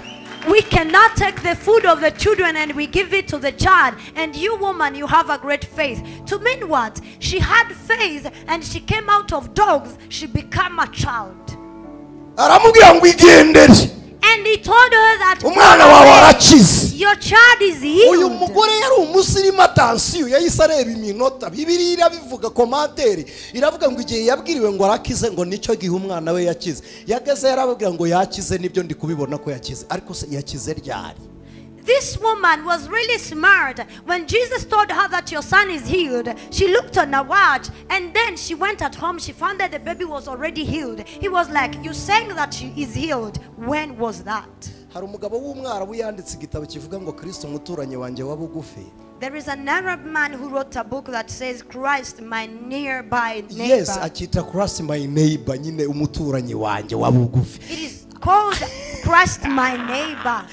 We cannot take the food of the children and we give it to the child. And you woman, you have a great faith. To mean what? She had faith and she came out of dogs. She became a child. Aramubwira ngo igendere. And he told her that Umwana wawe arakize. your child is Uyu healed. mugore yari umusirimu atansiyo yahise areba iminota. Bibiliya irabivuga, komantere iravuga ngo igihe yabwiriwe ngo arakize ngo nicyo gihe umwana we yakize. Yageze yarababwira ngo yakize, nibyo ndi kubibona ko yakize, ariko se yakize ryari? This woman was really smart. When Jesus told her that your son is healed, she looked on her watch and then she went at home. She found that the baby was already healed. He was like, you saying that she is healed. When was that? Hari umugabo w'umwarabu yanditse igitabo kivuga ngo Kristo umuturanyi wanjye wa bugufi. There is an Arab man who wrote a book that says, Christ, my nearby neighbor. Yes, akita Christ my neighbor, nyine umuturanyi wanjye wa bugufi. It is called Christ, my neighbor.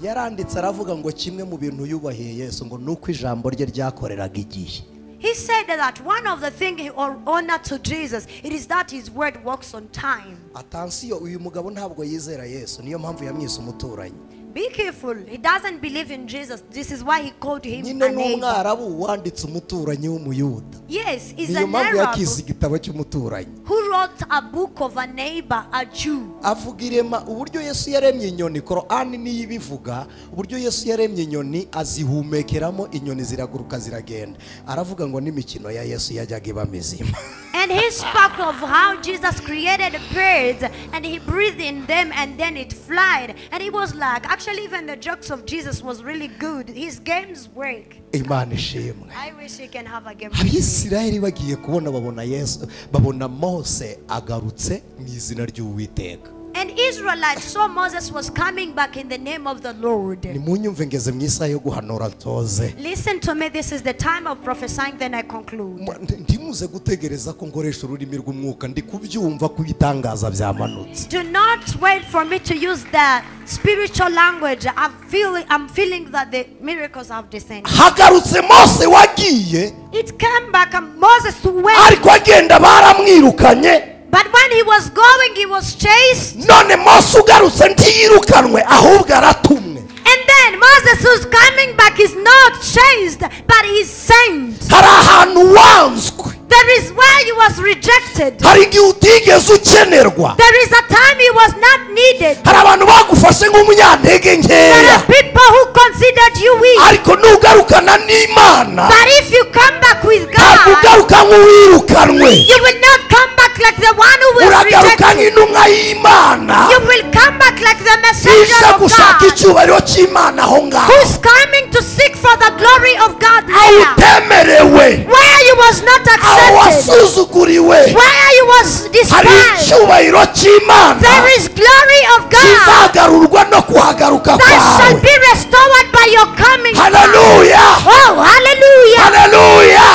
Yaranditse aravuga ngo kimwe mu bintu yubahiye Yesu ngo nuko ijambo rye ryakoreraga igihe. He said that one of the things he honored to Jesus, it is that his word works on time. Atansiyo, uyu mugabo ntabwo yizera Yesu, niyo mpamvu yamwise umuturanyi. Be careful. He doesn't believe in Jesus. This is why he called him Nyine a neighbor. n'umwarabu wanditse umuturanyi w'umuyuda. Yes, he's Niyo an mpamvu Arab yakize igitabo cy'umuturanyi. who wrote a book of a neighbor, a Jew. Avuga irema uburyo Yesu yaremye inyoni. Korani niyo ibivuga uburyo Yesu yaremye inyoni, azihumekeramo inyoni ziraguruka ziragenda. Aravuga ngo n'imikino ya Yesu yajyaga iba mizima. And And he spoke of how Jesus created birds and he breathed in them and then it flied. And he was like, actually even the jokes of Jesus was really good. His games work. Imana ishimwe. I wish he can have a game. Abisirayeli bagiye kubona babona Yesu, babona Mose agarutse mu izina ry'Uwiteka. And Israelites saw Moses was coming back in the name of the Lord. Nimunyumve ngeze mu isaha yo guhanura ntoze. Listen to me, this is the time of prophesying, then I conclude. Ndimuze gutegereza ko ngoresha ururimi rw'umwuka ndi kubyumva ku bitangaza byamanutse. Do not wait for me to use the spiritual language. I'm feeling that the miracles have descended. Hagarutse Mose wagiye, It came back and Moses went. ariko agenda baramwirukanye. But when he was going, he was chased. None Mose ugarutse ntiyirukanwe ahubwo aratumwe. And then Moses who's coming back is not chased, but he's sent. Hari ahantu wanzwe, There is where he was rejected. hari igihe utigeze ukenerwa, There is a time he was not needed. hari abantu bagufashe nk'umunyantege There nkeya, are people who considered you weak. ariko nugarukana n'Imana But if you come back with ntabwo God, ugaruka nk'uwirukanwe, you will not come back like the one who was uragaruka rejected. nk'intumwa y'Imana You will come back like the messenger ije of gushaka God, icyubahiro cy'Imana aho ngaho who's coming to seek for the glory of God aho there, utemerewe, where you was not aho accepted, wasuzuguriwe, where you was hari despised. icyubahiro cy'Imana There is glory of God kizagarurwa no kuhagaruka that shall kwawe. be restored by your coming. Haleluya, Oh, hallelujah! haleluya.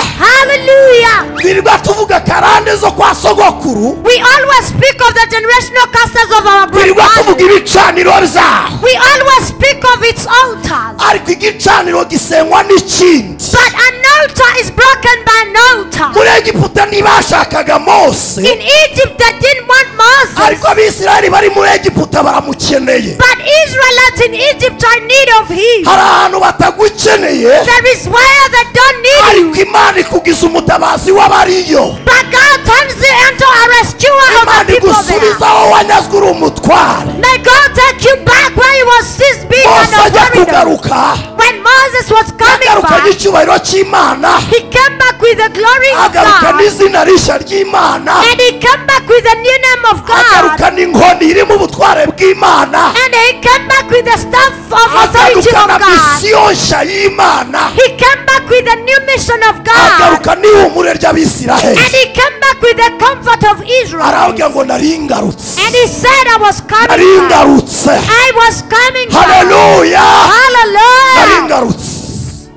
Hallelujah! Twirirwa tuvuga karande zo kwa sogokuru, We always speak of the generational castles of our twirirwa tuvuga grandfathers. ibicaniro byaho, We always speak of its altars. ariko igicaniro gisenywa n'ikindi. But an altar is broken by an altar. Muri Egiputa ntibashakaga Mose, In Egypt, they didn't want Moses. ariko Abisirayeli bari muri Egiputa baramukeneye. But Israelites in Egypt are in need of him. Hari ahantu batagukeneye, There is where they don't need you. ariko Imana ikugiza umutabazi w'abariyo. But God turns you into a rescuer of Imana the people igusubiza there. aho wanyazwe uri umutware. May God take you back where he was seized being Mose an ajya authority. kugaruka, When Moses was coming agaruka back, n'icyubahiro cy'Imana, he came back with the glory of agaruka God. n'izina rishya ry'Imana, And he came back with the new name of God. agaruka n'inkoni iri mu butware bw'Imana, And he came back with the staff of authority agaruka of na God. misiyo nshya y'Imana, He came back with the new mission of God. agaruka n'ihumure ry'Abisiraheli. And he came back with the comfort of Israel. Aravuga ngo nari ngarutse, And he said, I was nari coming back. ngarutse. I was coming back. Haleluya, nari Hallelujah. ngarutse.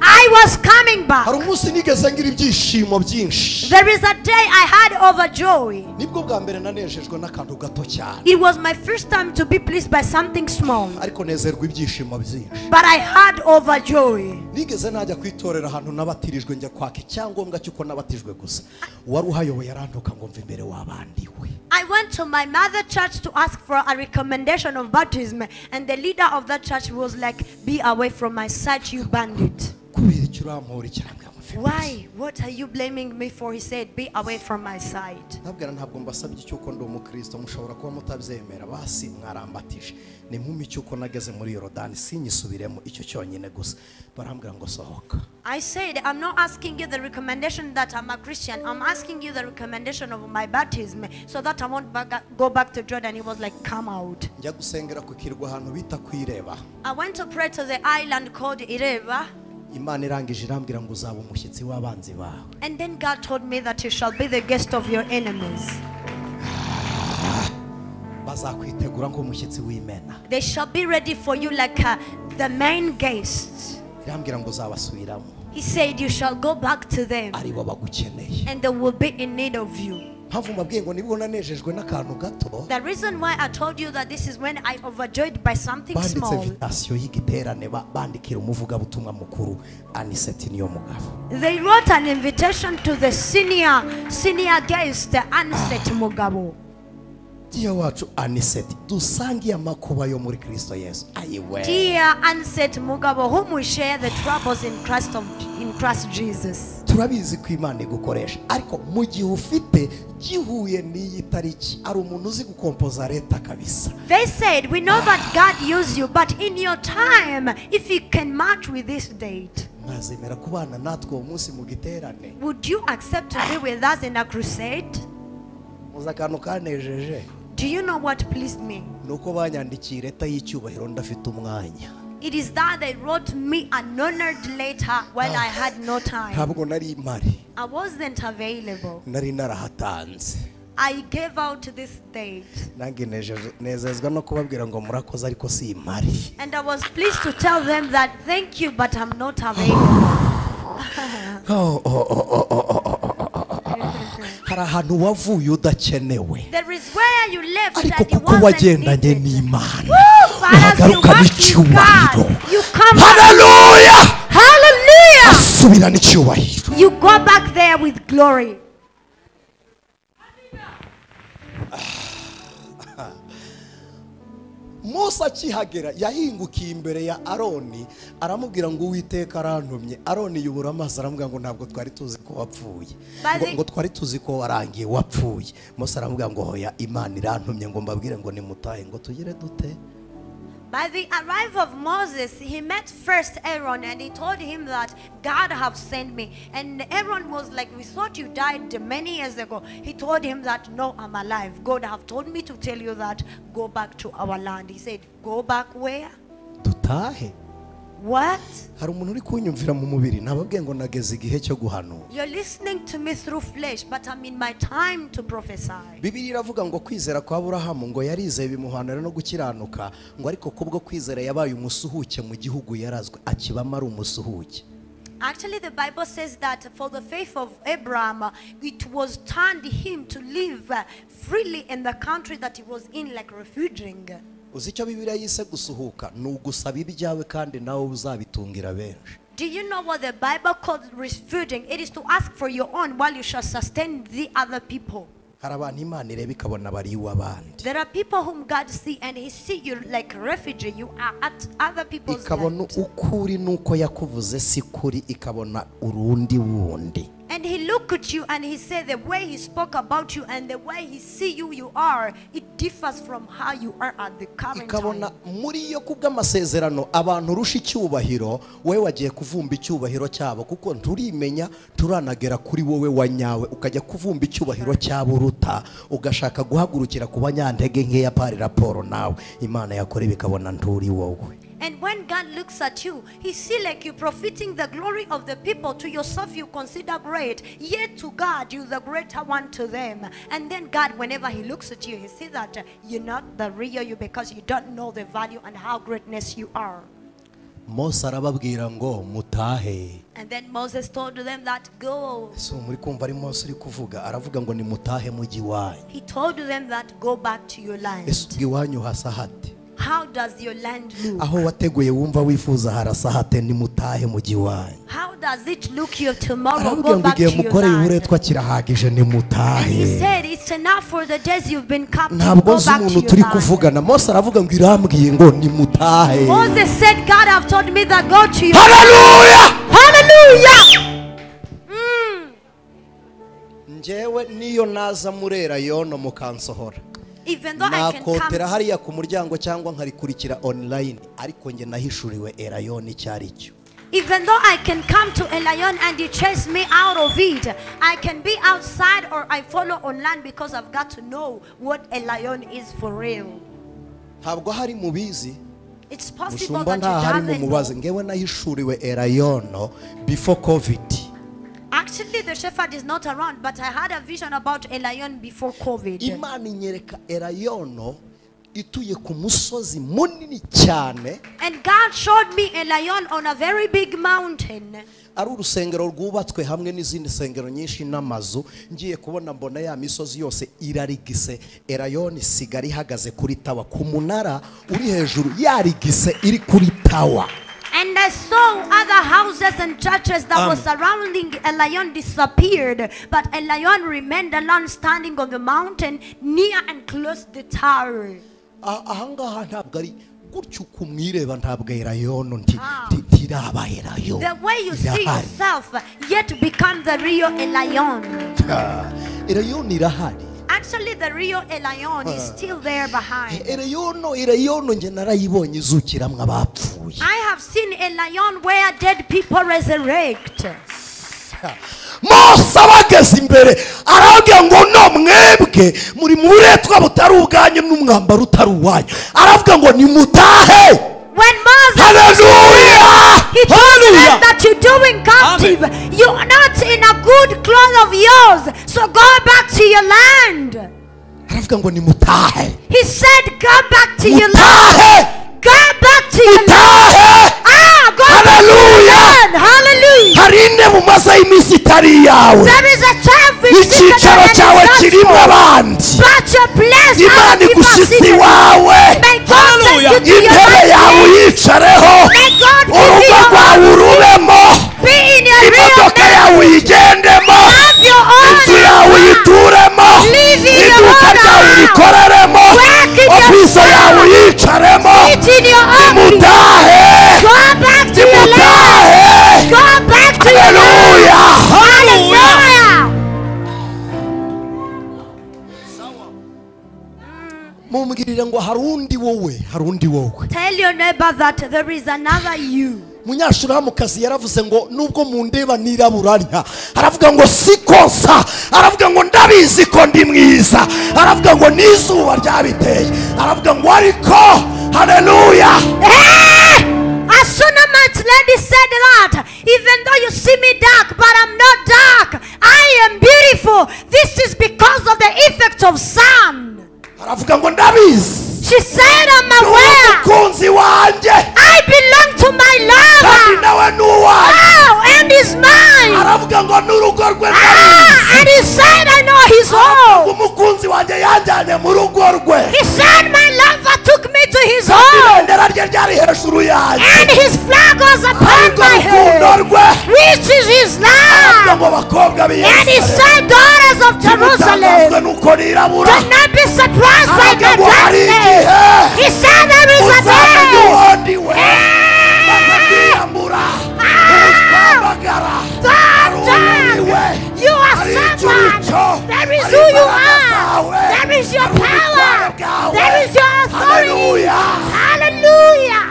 I was coming back. Hari umunsi nigeze ngira ibyishimo byinshi, There is a day I had overjoy. nibwo bwa mbere nanejejwe n'akantu gato cyane, It was my first time to be pleased by something small. ariko nezerwa ibyishimo byinshi. But I had overjoy. Nigeze najya kwitorera ahantu nabatirijwe njya kwaka icyangombwa cy'uko nabatijwe gusa, uwari uhayoboye arantuka ngo mve imbere w'abandiwe. I went to my mother church to ask for a recommendation of baptism, and the leader of that church was like, "Be away from my sight, you bandit." Kubera icyo urampora icyambwa mufe. Why? What are you blaming me for? He said, "Be away from my sight." Ntabwira ntabwo mbasabye cyuko ndi umukristo, mushobora kuba mutabyemera, basi mwarambatije. Ni nkumi cyuko nageze muri Yorodani sinyisubiremo icyo cyonyine gusa. Barambwira ngo sohoka. I said, I'm not asking you the recommendation that I'm a Christian. I'm asking you the recommendation of my baptism so that I won't go back to Jordan. He was like, "Come out." Njya gusengera ku kirwa ahantu bita kwireba. I went to pray to the island called Ireva. Imana irangije irambwira ngo uzaba umushyitsi w'abanzi bawe. And then God told me that you shall be the guest of your enemies. Bazakwitegura nk'umushyitsi w'Imena. They shall be ready for you like the main guests. Irambwira ngo uzabasubiramo. He said you shall go back to them Aribo bagukeneye. and they will be in need of you. Mpamvu mbabwiye ngo nibwo nanejejwe n'akantu gato. The reason why I told you that this is when I overjoyed by something Banditse small. invitation y'igiterane bandikira umuvugabutumwa mukuru Aniseti niyo mugabo. They wrote an invitation to the senior guest, Anset Mugabo. Diya wacu Aniseti dusangiye amakuba yo muri Kristo Yesu. Ayiwe. Dear Anset Mugabo, whom we share the troubles in Christ Jesus. Turabizi ko Imana igukoresha, ariko mu gihe ufite gihuye n'iyi tariki ari umuntu uzi gukompoza leta kabisa. They said, we know that God used you, but in your time, if you can match with this date, Mwazemera kubana natwe uwo munsi mu giterane. would you accept to be with us in a crusade? uza akantu kanejeje. Do you know what pleased me? Nuko banyandikiye leta y'icyubahiro ndafite umwanya. It is that they wrote me an honored letter when I had no time. Ntabwo nari mpari. I wasn't available. Nari narahatanze. I gave out this date. Nange nezezwa no kubabwira ngo murakoze ariko si impari. And I was pleased to tell them that thank you, but I'm not available. Hari ahantu wavuye udakenewe. There is where you left Ariko and you kuko wasn't wagendanye needed. n'Imana. But as you Uragaruka walk with n'icyubahiro. God, you come back. Hallelujah! Hallelujah! Asubirana icyubahiro. You go back there with glory. Mose akihagera yahingukiye imbere ya Aroni aramubwira ngo Uwiteka arantumye. Aroni yubura amaso aramubwira ngo ntabwo twari tuzi ko wapfuye. Ngo twari tuzi ko warangiye wapfuye. Mose aramubwira ngo hoya Imana irantumye ngo mbabwire ngo nimutahe ngo tugire dute. By the arrival of Moses, he met first Aaron and he told him that God have sent me. And Aaron was like, we thought you died many years ago. He told him that, no, I'm alive. God have told me to tell you that, go back to our land. He said, go back where? Dutahe. What? Hari umuntu uri kunyumvira mu mubiri nababwiye ngo nageze igihe cyo guhanura. You're listening to me through flesh, but I'm in my time to prophesy. Bibiliya iravuga ngo kwizera kwa Aburahamu ngo yarizeye bimuhanira no gukiranuka ngo ariko kubwo kwizera yabaye umusuhuke mu gihugu yarazwe akibama ari umusuhuke. Actually, the Bible says that for the faith of Abraham, it was turned him to live freely in the country that he was in, like refuging. Uzi icyo Bibiliya yise gusuhuka ni ugusaba ibyawe kandi nawe uzabitungira benshi. Do you know what the Bible calls refuging? It is to ask for your own while you shall sustain the other people. Hari abantu Imana ireba ikabona bari iw'abandi. There are people whom God see and he see you like a refugee. You are at other people's Ikabona land. ukuri nuko yakuvuze si kuri ikabona urundi wundi. And he look at you and he said the way he spoke about you and the way he see you, you are, it differs from how you are at the current Ikabona time. muri yo kubw'amasezerano abantu rusha icyubahiro wowe wagiye kuvumba icyubahiro cyabo kuko nturimenya turanagera kuri wowe wanyawe ukajya kuvumba icyubahiro cyabo ruta ugashaka guhagurukira ku banyantege nkeya pari raporo nawe Imana yakora bikabona nturi wowe. And when God looks at you, he see like you profiting the glory of the people. To yourself you consider great, yet to God you the greater one to them. And then God, whenever he looks at you, he sees that you're not the real you because you don't know the value and how greatness you are. Mose arababwira ngo mutahe. And then Moses told them that go. So muri kumva ari Mose uri kuvuga aravuga ngo nimutahe mugi wanyu. He told them that go back to your land. Ese iwanyu hasa hate? How does your land look? Aho wateguye wumva wifuza harasa hate nimutahe mugi wanyu. How does it look your tomorrow? Aravuga Go ngo back to igihe your mukoreye land. uburetwa kirahagije And he nimutahe. said it's enough for the days you've been captive. Ntabwo Go nzi back to umuntu your turi land. kuvugana. Mose aravuga ngo irambwiye ngo nimutahe. Moses said, God have told me that go to your Hallelujah! Hallelujah! Njyewe niyo naza murera yono mukansohora. Even though I can Nakotera come, hariya ku muryango cyangwa nkarikurikira online ariko nge nahishuriwe erayoni cyari cyo. even though I can come to Elion and he chase me out of it, I can be outside or I follow on land because I've got to know what Elion is for real. Ntabwo hari mubizi. It's possible Mushumba that nta hari you mu doesn't mubazi know. ngewe nahishuriwe erayono before COVID. Actually, the shepherd is not around, but I had a vision about Elion before COVID. Imana inyereka erayono ituye ku musozi munini cyane. And God showed me Elion on a very big mountain. Ari urusengero rwubatswe hamwe n'izindi sengero nyinshi n'amazu ngiye kubona mbona ya misozi yose irarigise erayoni sigari ihagaze kuri tawa ku munara uri hejuru yarigise iri kuri tawa. And I saw other houses and churches that were surrounding Elion disappeared, but Elion remained alone standing on the mountain near and close the tower. Ahangaha ntabwo ari gutyo kumwireba ntabwo erayono ntiraba erayo. The way you see yourself yet become the real Elion. Erayono irahari. Actually, the real Elion is still there behind. Erayono nge narayibonye izukiramwe abapfuye. I have seen Elion where dead people resurrect. Mose abageze imbere mbere aravuga ngo no mwebwe muri mu buretwa butari ubwanyu n'umwambaro utari uwanyu, aravuga ngo nimutahe. When Moses Hallelujah! he told them that you're doing captive, you're not in a good cloth of yours, so go back to your land. Aravuga ngo nimutahe. He said, go back to your land. Mutahe. Go back to your land. Go back to your land. Hallelujah. Hari intebe umaze iminsi itari yawe, There is a time which icyicaro cyawe kirimo abandi, but your place Imana igushyitsi iwawe, may God take you to your intebe yawe land. uyicareho, May God give urugo you rwawe your urubemo, be in your imodoka real yawe land. uyigendemo, Have your own inzu yawe house. uyituremo, Live in your iduka own ryawe house. urikoreremo, Work in your ofisi yawe house. uyicaremo. Sit in your office. Nimutahe. Go back to your land. Nimutahe. Go back to your land. Hallelujah. Hallelujah. Mumbwirire ngo hari undi wowe, hari undi wowe. Tell your neighbor that there is another you. Munyashuramukazi yaravuze ngo nubwo mundeba niraburanya, aravuga ngo sikonsa, aravuga ngo ndabizi ko ndi mwiza, aravuga ngo n'izuba ryabiteye, aravuga ngo ariko haleluya. A Shunammite lady said that even though you see me dark, but I'm not dark. I am beautiful. This is because of the effect of sun. Aravuga ngo ndabizi. She said, I'm aware. Umukunzi wanjye. I belong to my Kandi lover. nawe n'uwanjye. Oh, and he's mine. Aravuga ngo n'urugo rwe ndabizi. And he said, I know his home. Umukunzi wanjye yanjyanye mu rugo rwe. He said, my lover took me to his home. Ibendera rye ryari hejuru yanjye. And his flag was upon Ariko my urukundo head, rwe. which is his Aravuga love. ngo bakobwa b'i And he Yerusalemu. said, daughters of Timutangazwe Jerusalem, nuko nirabura. do not be surprised by Aravuga the ngo hari darkness. igihe He said, there is a uzamenya day. uwondiwe. Maze kwiyambura. Uzamagara. Arumiwe. You are Hari someone. icyuco. There is Hari who you imbaraga are. zawe. There is your Hari power. ubutware bwawe. There is your authority. Hallelujah. Hallelujah.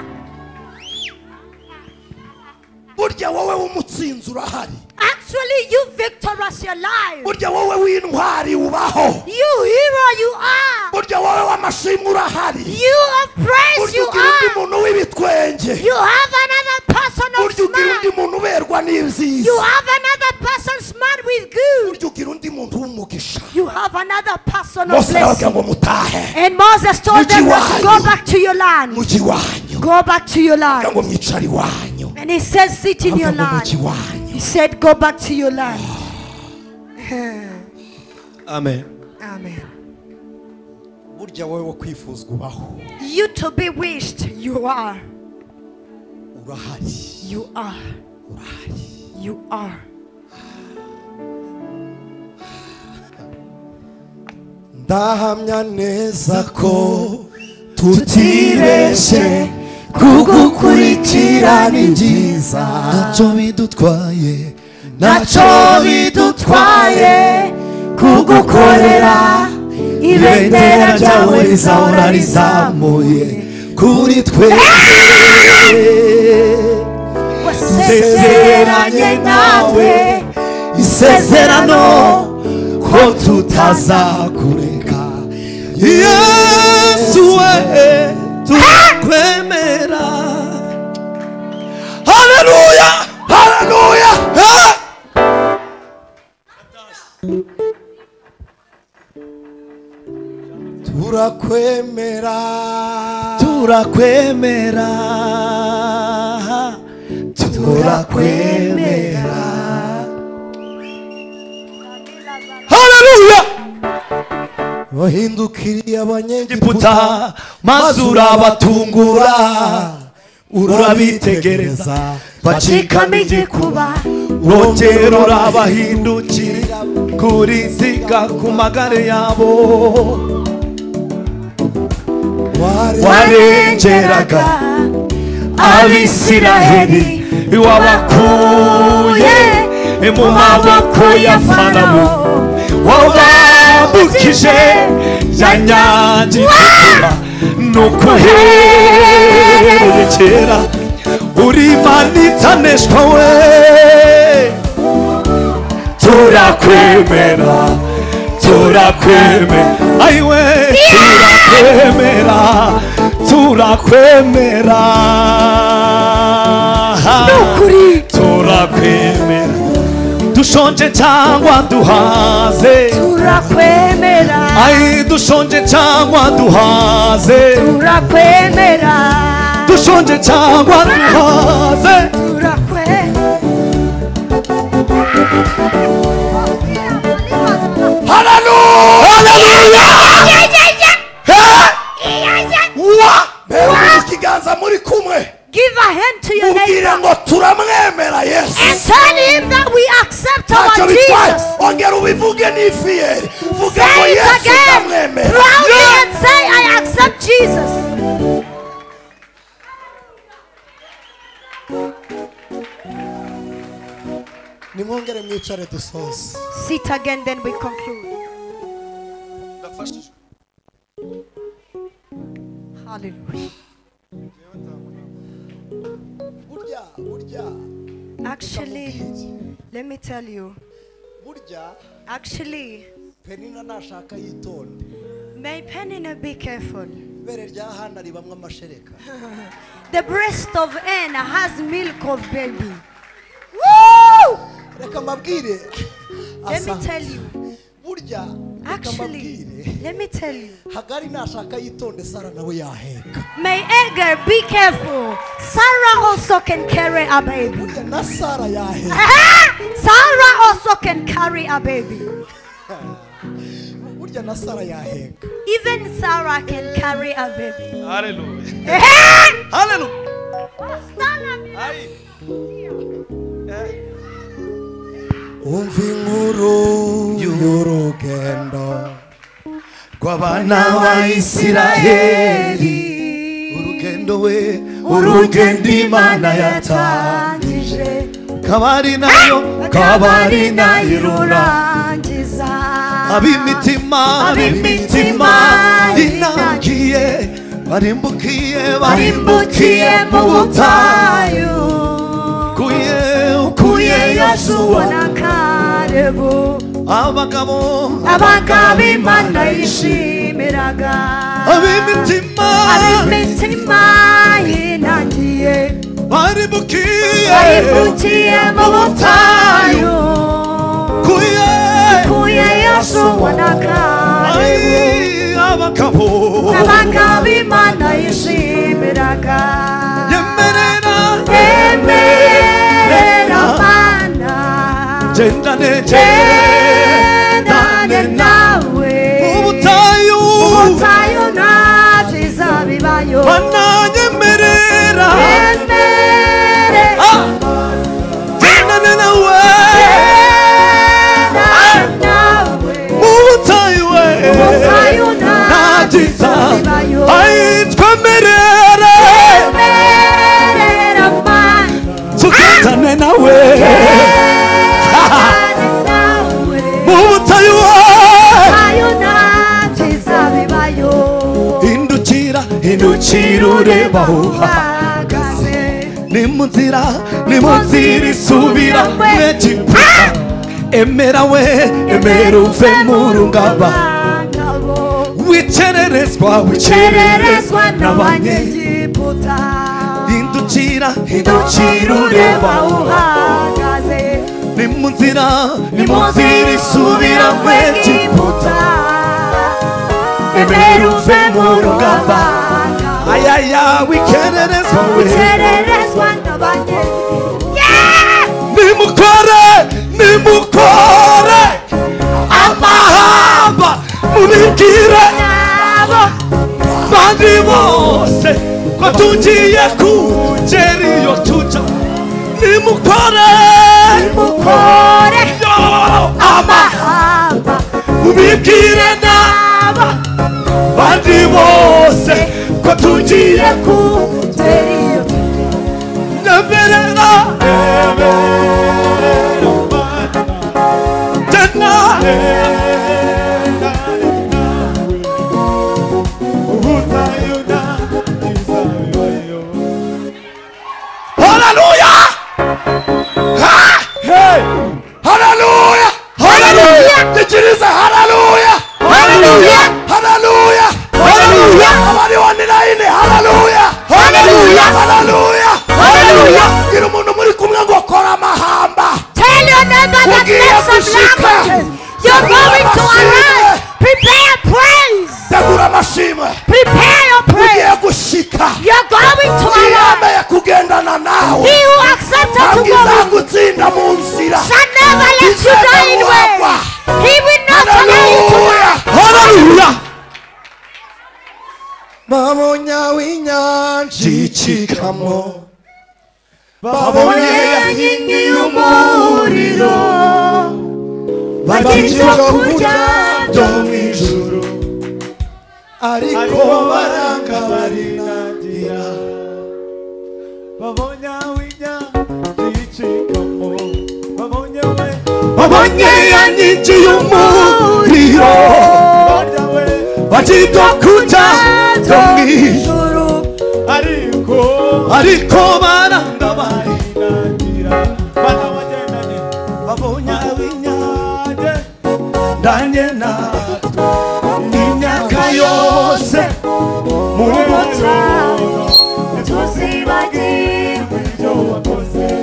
Burya wowe w'umutsinzi urahari. Actually, you victorious your life. Burya wowe w'intwari ubaho. You hero you are. Burya wowe w'amashimwe urahari. You of praise Burya you ugira undi are. muntu w'ibitwenge. You have another person of Burya ugira undi smart. muntu uberwa n'ibyiza. You have another person smart with good. Burya ugira undi muntu w'umugisha. You have another person of Mose aravuga blessing. ngo mutahe. And Moses told them that go Muji back to your land. Muji wanyu. Go back to your Aravuga land. ngo mwicare iwanyu. And he said, sit in your Aravuga ngo muji land. wanyu. He said, go back to your land. Amen. Amen. Burya wowe wo kwifuzwa ubaho. You to be wished, you are. Urahari. You are. Urahari. You are. Ndahamya neza ko tutibeshe kugukurikira ni byiza, ntacyo bidutwaye, ntacyo bidutwaye kugukorera, ibendera ryawe rizahora rizamuye kuri twe. Isezeranye nawe isezerano ko tutazakureka, Yesu we tukwemera. Haleluya, haleluya. turakwemera. Turakwemera, turakwemera. Haleluya. Wahindukiriye abanyegiputa Egiputa maze urabatungura, urabitegereza bacikamo igikuba, wongera urabahindukirira kuri ziga ku magare yabo, warengeraga Abisiraheli wabakuye mu maboko ya Farawo, wabambukije ya nyanja itukura, nuko uhereye kera uri Imana itaneshwa we. turakwemera turakwemera ayiwe turakwemera turakwemera nukuri turakwemera dushonje cyangwa duhaze turakwemera ayi dushonje cyangwa duhaze turakwemera dushonje cyangwa duhaze ikiganza muri kumwe give a hand to your mubwire neighbor ngo turamwemera Yesu and tell him that we accept ntacyo our bitwaye Jesus. ongera ubivuge n'ifiyeri vuga ngo Say it Yesu again ndamwemera proudly and say I accept Jesus. nimwongere mwicare dusoze Sit again, then we conclude. Hallelujah. burya Actually, let me tell you. burya Actually, penina nashaka yitonde may Penina be careful. ibere rya Hana ribamwe amashereka The breast of Anna has milk of baby. Woo! reka mbabwire Let me asa tell you. burya reka Actually, mbabwire let me tell you. Hagari nashaka yitonde Sara nawe yaheka May Agar be careful. Sarah also can carry a baby. burya na Sara yaheka Sarah also can carry a baby. burya na Sara yaheka Even Sarah can carry a baby. haleluya haleluya ayi umva inkuru y'urugendo rw'abana ba Isiraheli urugendo we urugendo Imana yatangije kabari nayo irurangiza ab'imitima inangiye barimbukiye mu butayu ukuye Yosuwa na Kalebu abagabo Imana yishimiraga ab'imitima inangiye barimbukiye mu butayu ukuye Yosuwa na Kalebu abagabo Imana yishimiraga yemerera Mana gendane gendane nawe ubutayu ntabyiza bibayo bananyemerera yemerera gendane nawe nawe ubutayu we ubutayu ntabyiza bibayo ayitwemerere yemerera Mana tugendane nawe ubutayu we hindukira ureba aho uhagaze ni mu nzira isubira mu Egiputa emera uve mu rungaba wicererezwa n'abanyegiputa hindukira ureba aho uhagaze ni mu nzira isubira mu Egiputa emera uve mu rungaba ayaya wicererezwa nimukore amahamba mubibwire bandi bose ko tugiye kugera iyo tuja nimukore amahamba mubibwire nabo bandi bose ko tugiye kugera iyo nemerera Hallelujah! Hey! Hallelujah! muvugirize haleluya Hallelujah. haleluya Hallelujah. abari online haleluya Hallelujah. haleluya Hallelujah. gira umuntu muri kumwe ngo kora amahamba Tell your neighbor that Ugiye makes some gushika. languages. You're going to arrive. Prepare praise. tegura amashimwe Prepare your ugiye praise. gushika You're going to arrive. yemeye kugendana nawe He who accepted to ntabwo go with you izagutsinda mu nzira shall never let you die in vain. He will not allow you to die. Hallelujah. babonye w'inyanja icikamo Babonye inkingi y'umuriro bagira ibyo kurya byo mu ijuru ariko baranga barinagira babonye w'inyanja icikamo babonye we babonye ya nkingi y'umuriro barya we bagira ibyo kurya byo mu ijuru ariko baranga barinagira bana bagendanye babonye w'inyange ndanye natwe imyaka yose mu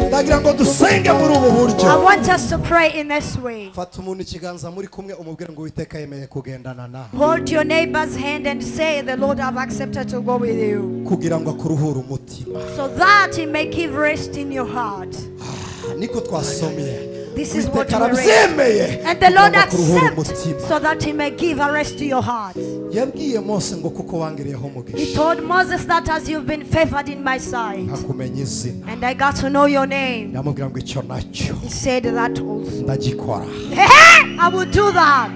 ndagira ngo dusenge muri ubu buryo I want us to pray in this way. fata umuntu ikiganza muri kumwe umubwire ngo Uwiteka yemeye kugendana nawe Hold your neighbor's hand and say, the Lord have accepted to go with you, kugira ngo akuruhure umutima so that he may give rest in your heart. niko twasomye This is what Uwiteka we read. arabyemeye And the Lord kugira ngo akuruhure accepts umutima so that he may give a rest to your heart. yabwiye Mose ngo kuko wangiriyeho He umugisha told Moses that as you've been favored in my sight, nkakumenya izina and I got to know your name, ndamubwira ngo icyo nacyo he said that also. ndagikora I will do that.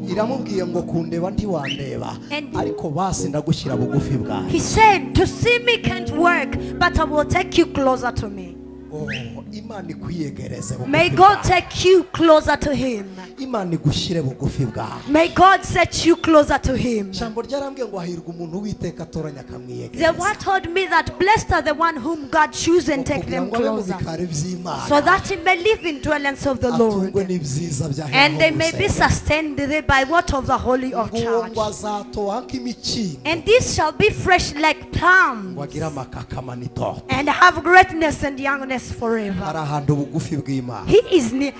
iramubwiye ngo kundeba ntiwandeba And- ariko basi ndagushyira bugufi bwawe He said, to see me can't work, but I will take you closer to me. Oh, Imana ikwiyegereze bugufi May God bwawe. take you closer to him. Imana igushyire bugufi bwawe May God set you closer to him. ijambo ryarambwiye ngo hahirwa umuntu Uwiteka atoranya The akamwiyegereza word told me that blessed are the one whom God chooses and take kugira them ngo abe mu closer, bikari by'Imana so that he may live in dwellings of the Lord, atungwe n'ibyiza bya and they may be gusenga. sustained by what of the Holy of ngo Church. ngo azatoha nk'imikindo And this shall be fresh like plum, ngo agire amakakama n'itoto and have greatness and youngness forever. hari ahantu bugufi bw'Imana He is near.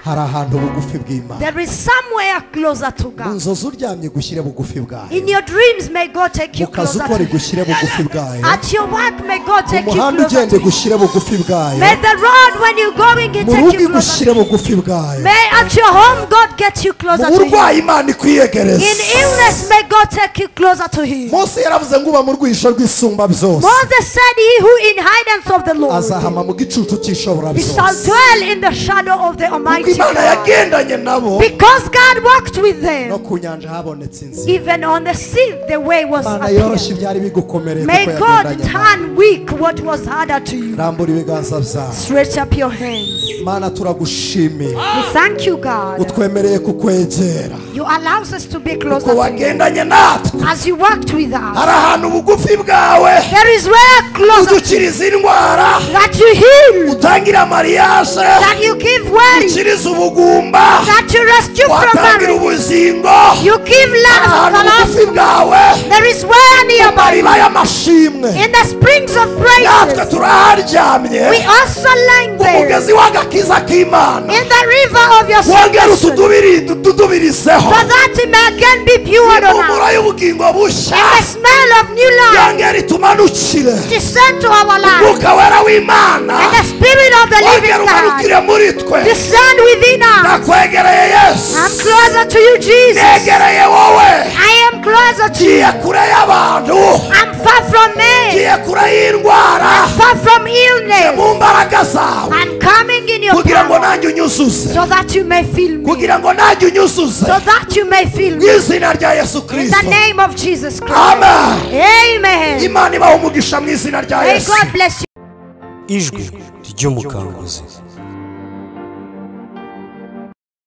hari ahantu bugufi bw'Imana There is somewhere closer to mu God. nzozi uryamye gushyire bugufi bwawe In your dreams, may God take you mu kazi closer ukora to igushyire bugufi bwawe At your work, may God mu take you muhanda closer ugenda to igushyire bugufi bwawe May the road when you're going, He mu take rugo you closer igushyire to bugufi bwawe May at your home, God get you mu closer to Him. burwayi Imana ikwiyegereza In illness, may God take you closer to Him. Mose yaravuze ngo uba mu rwisho rw'isumba byose Moses said, He who in hidance of the Lord, azahama mu gicucu cy'ishobora he shall byose dwell in the shadow of the kuko Almighty Imana God. yagendanye nabo Because God walked with no them, ku nyanja habonetse inzira even on the sea, the way was Imana yoroshye appeared. ibyari bigukomereye May kuko God yagendanye nawe turn weak what was harder to you. rambura ibiganza byawe Stretch up your hands. Mana turagushimiye We thank you, God. utwemereye kukwegera You allow us to be closer ko to you. wagendanye natwe As you walked with us, hari ahantu bugufi bwawe there is where closer udukiriza indwara that you heal, utangira mariage that you give wedding, ukiriza ubugumba that you rescue from watangira marriage, ubuzingo you give love, ahantu the bugufi love. bwawe There is where near mariba y'amashimwe in the springs of natwe praises. turaharyamye We also lying there umugezi w'agakiza k'Imana in the river of your wongera salvation, utudubirizeho so that it may again be pure on impumuro us. y'ubugingo bushya In the smell of new life, yongera itumanukire descend to our life. umwuka wera w'Imana And the spirit of the living wongera God, umanukire muri twe descend within us. ndakwegereye Yesu I'm closer to you, Jesus. negereye wowe I am closer to you. ngiye kure y'abantu I'm far from men, ngiye kure y'indwara far from illness. mu mbaraga zawe I'm coming in your kugira ngo power, nanjye unyuzuze so that you may feel me, kugira ngo nanjye unyuzuze so that you may feel mu me. izina rya Yesu In the Kristo name of Jesus Christ. amen Amen. Imana ibaha umugisha mu izina rya May Yesu God bless you. ijwi ry'umukanguzi.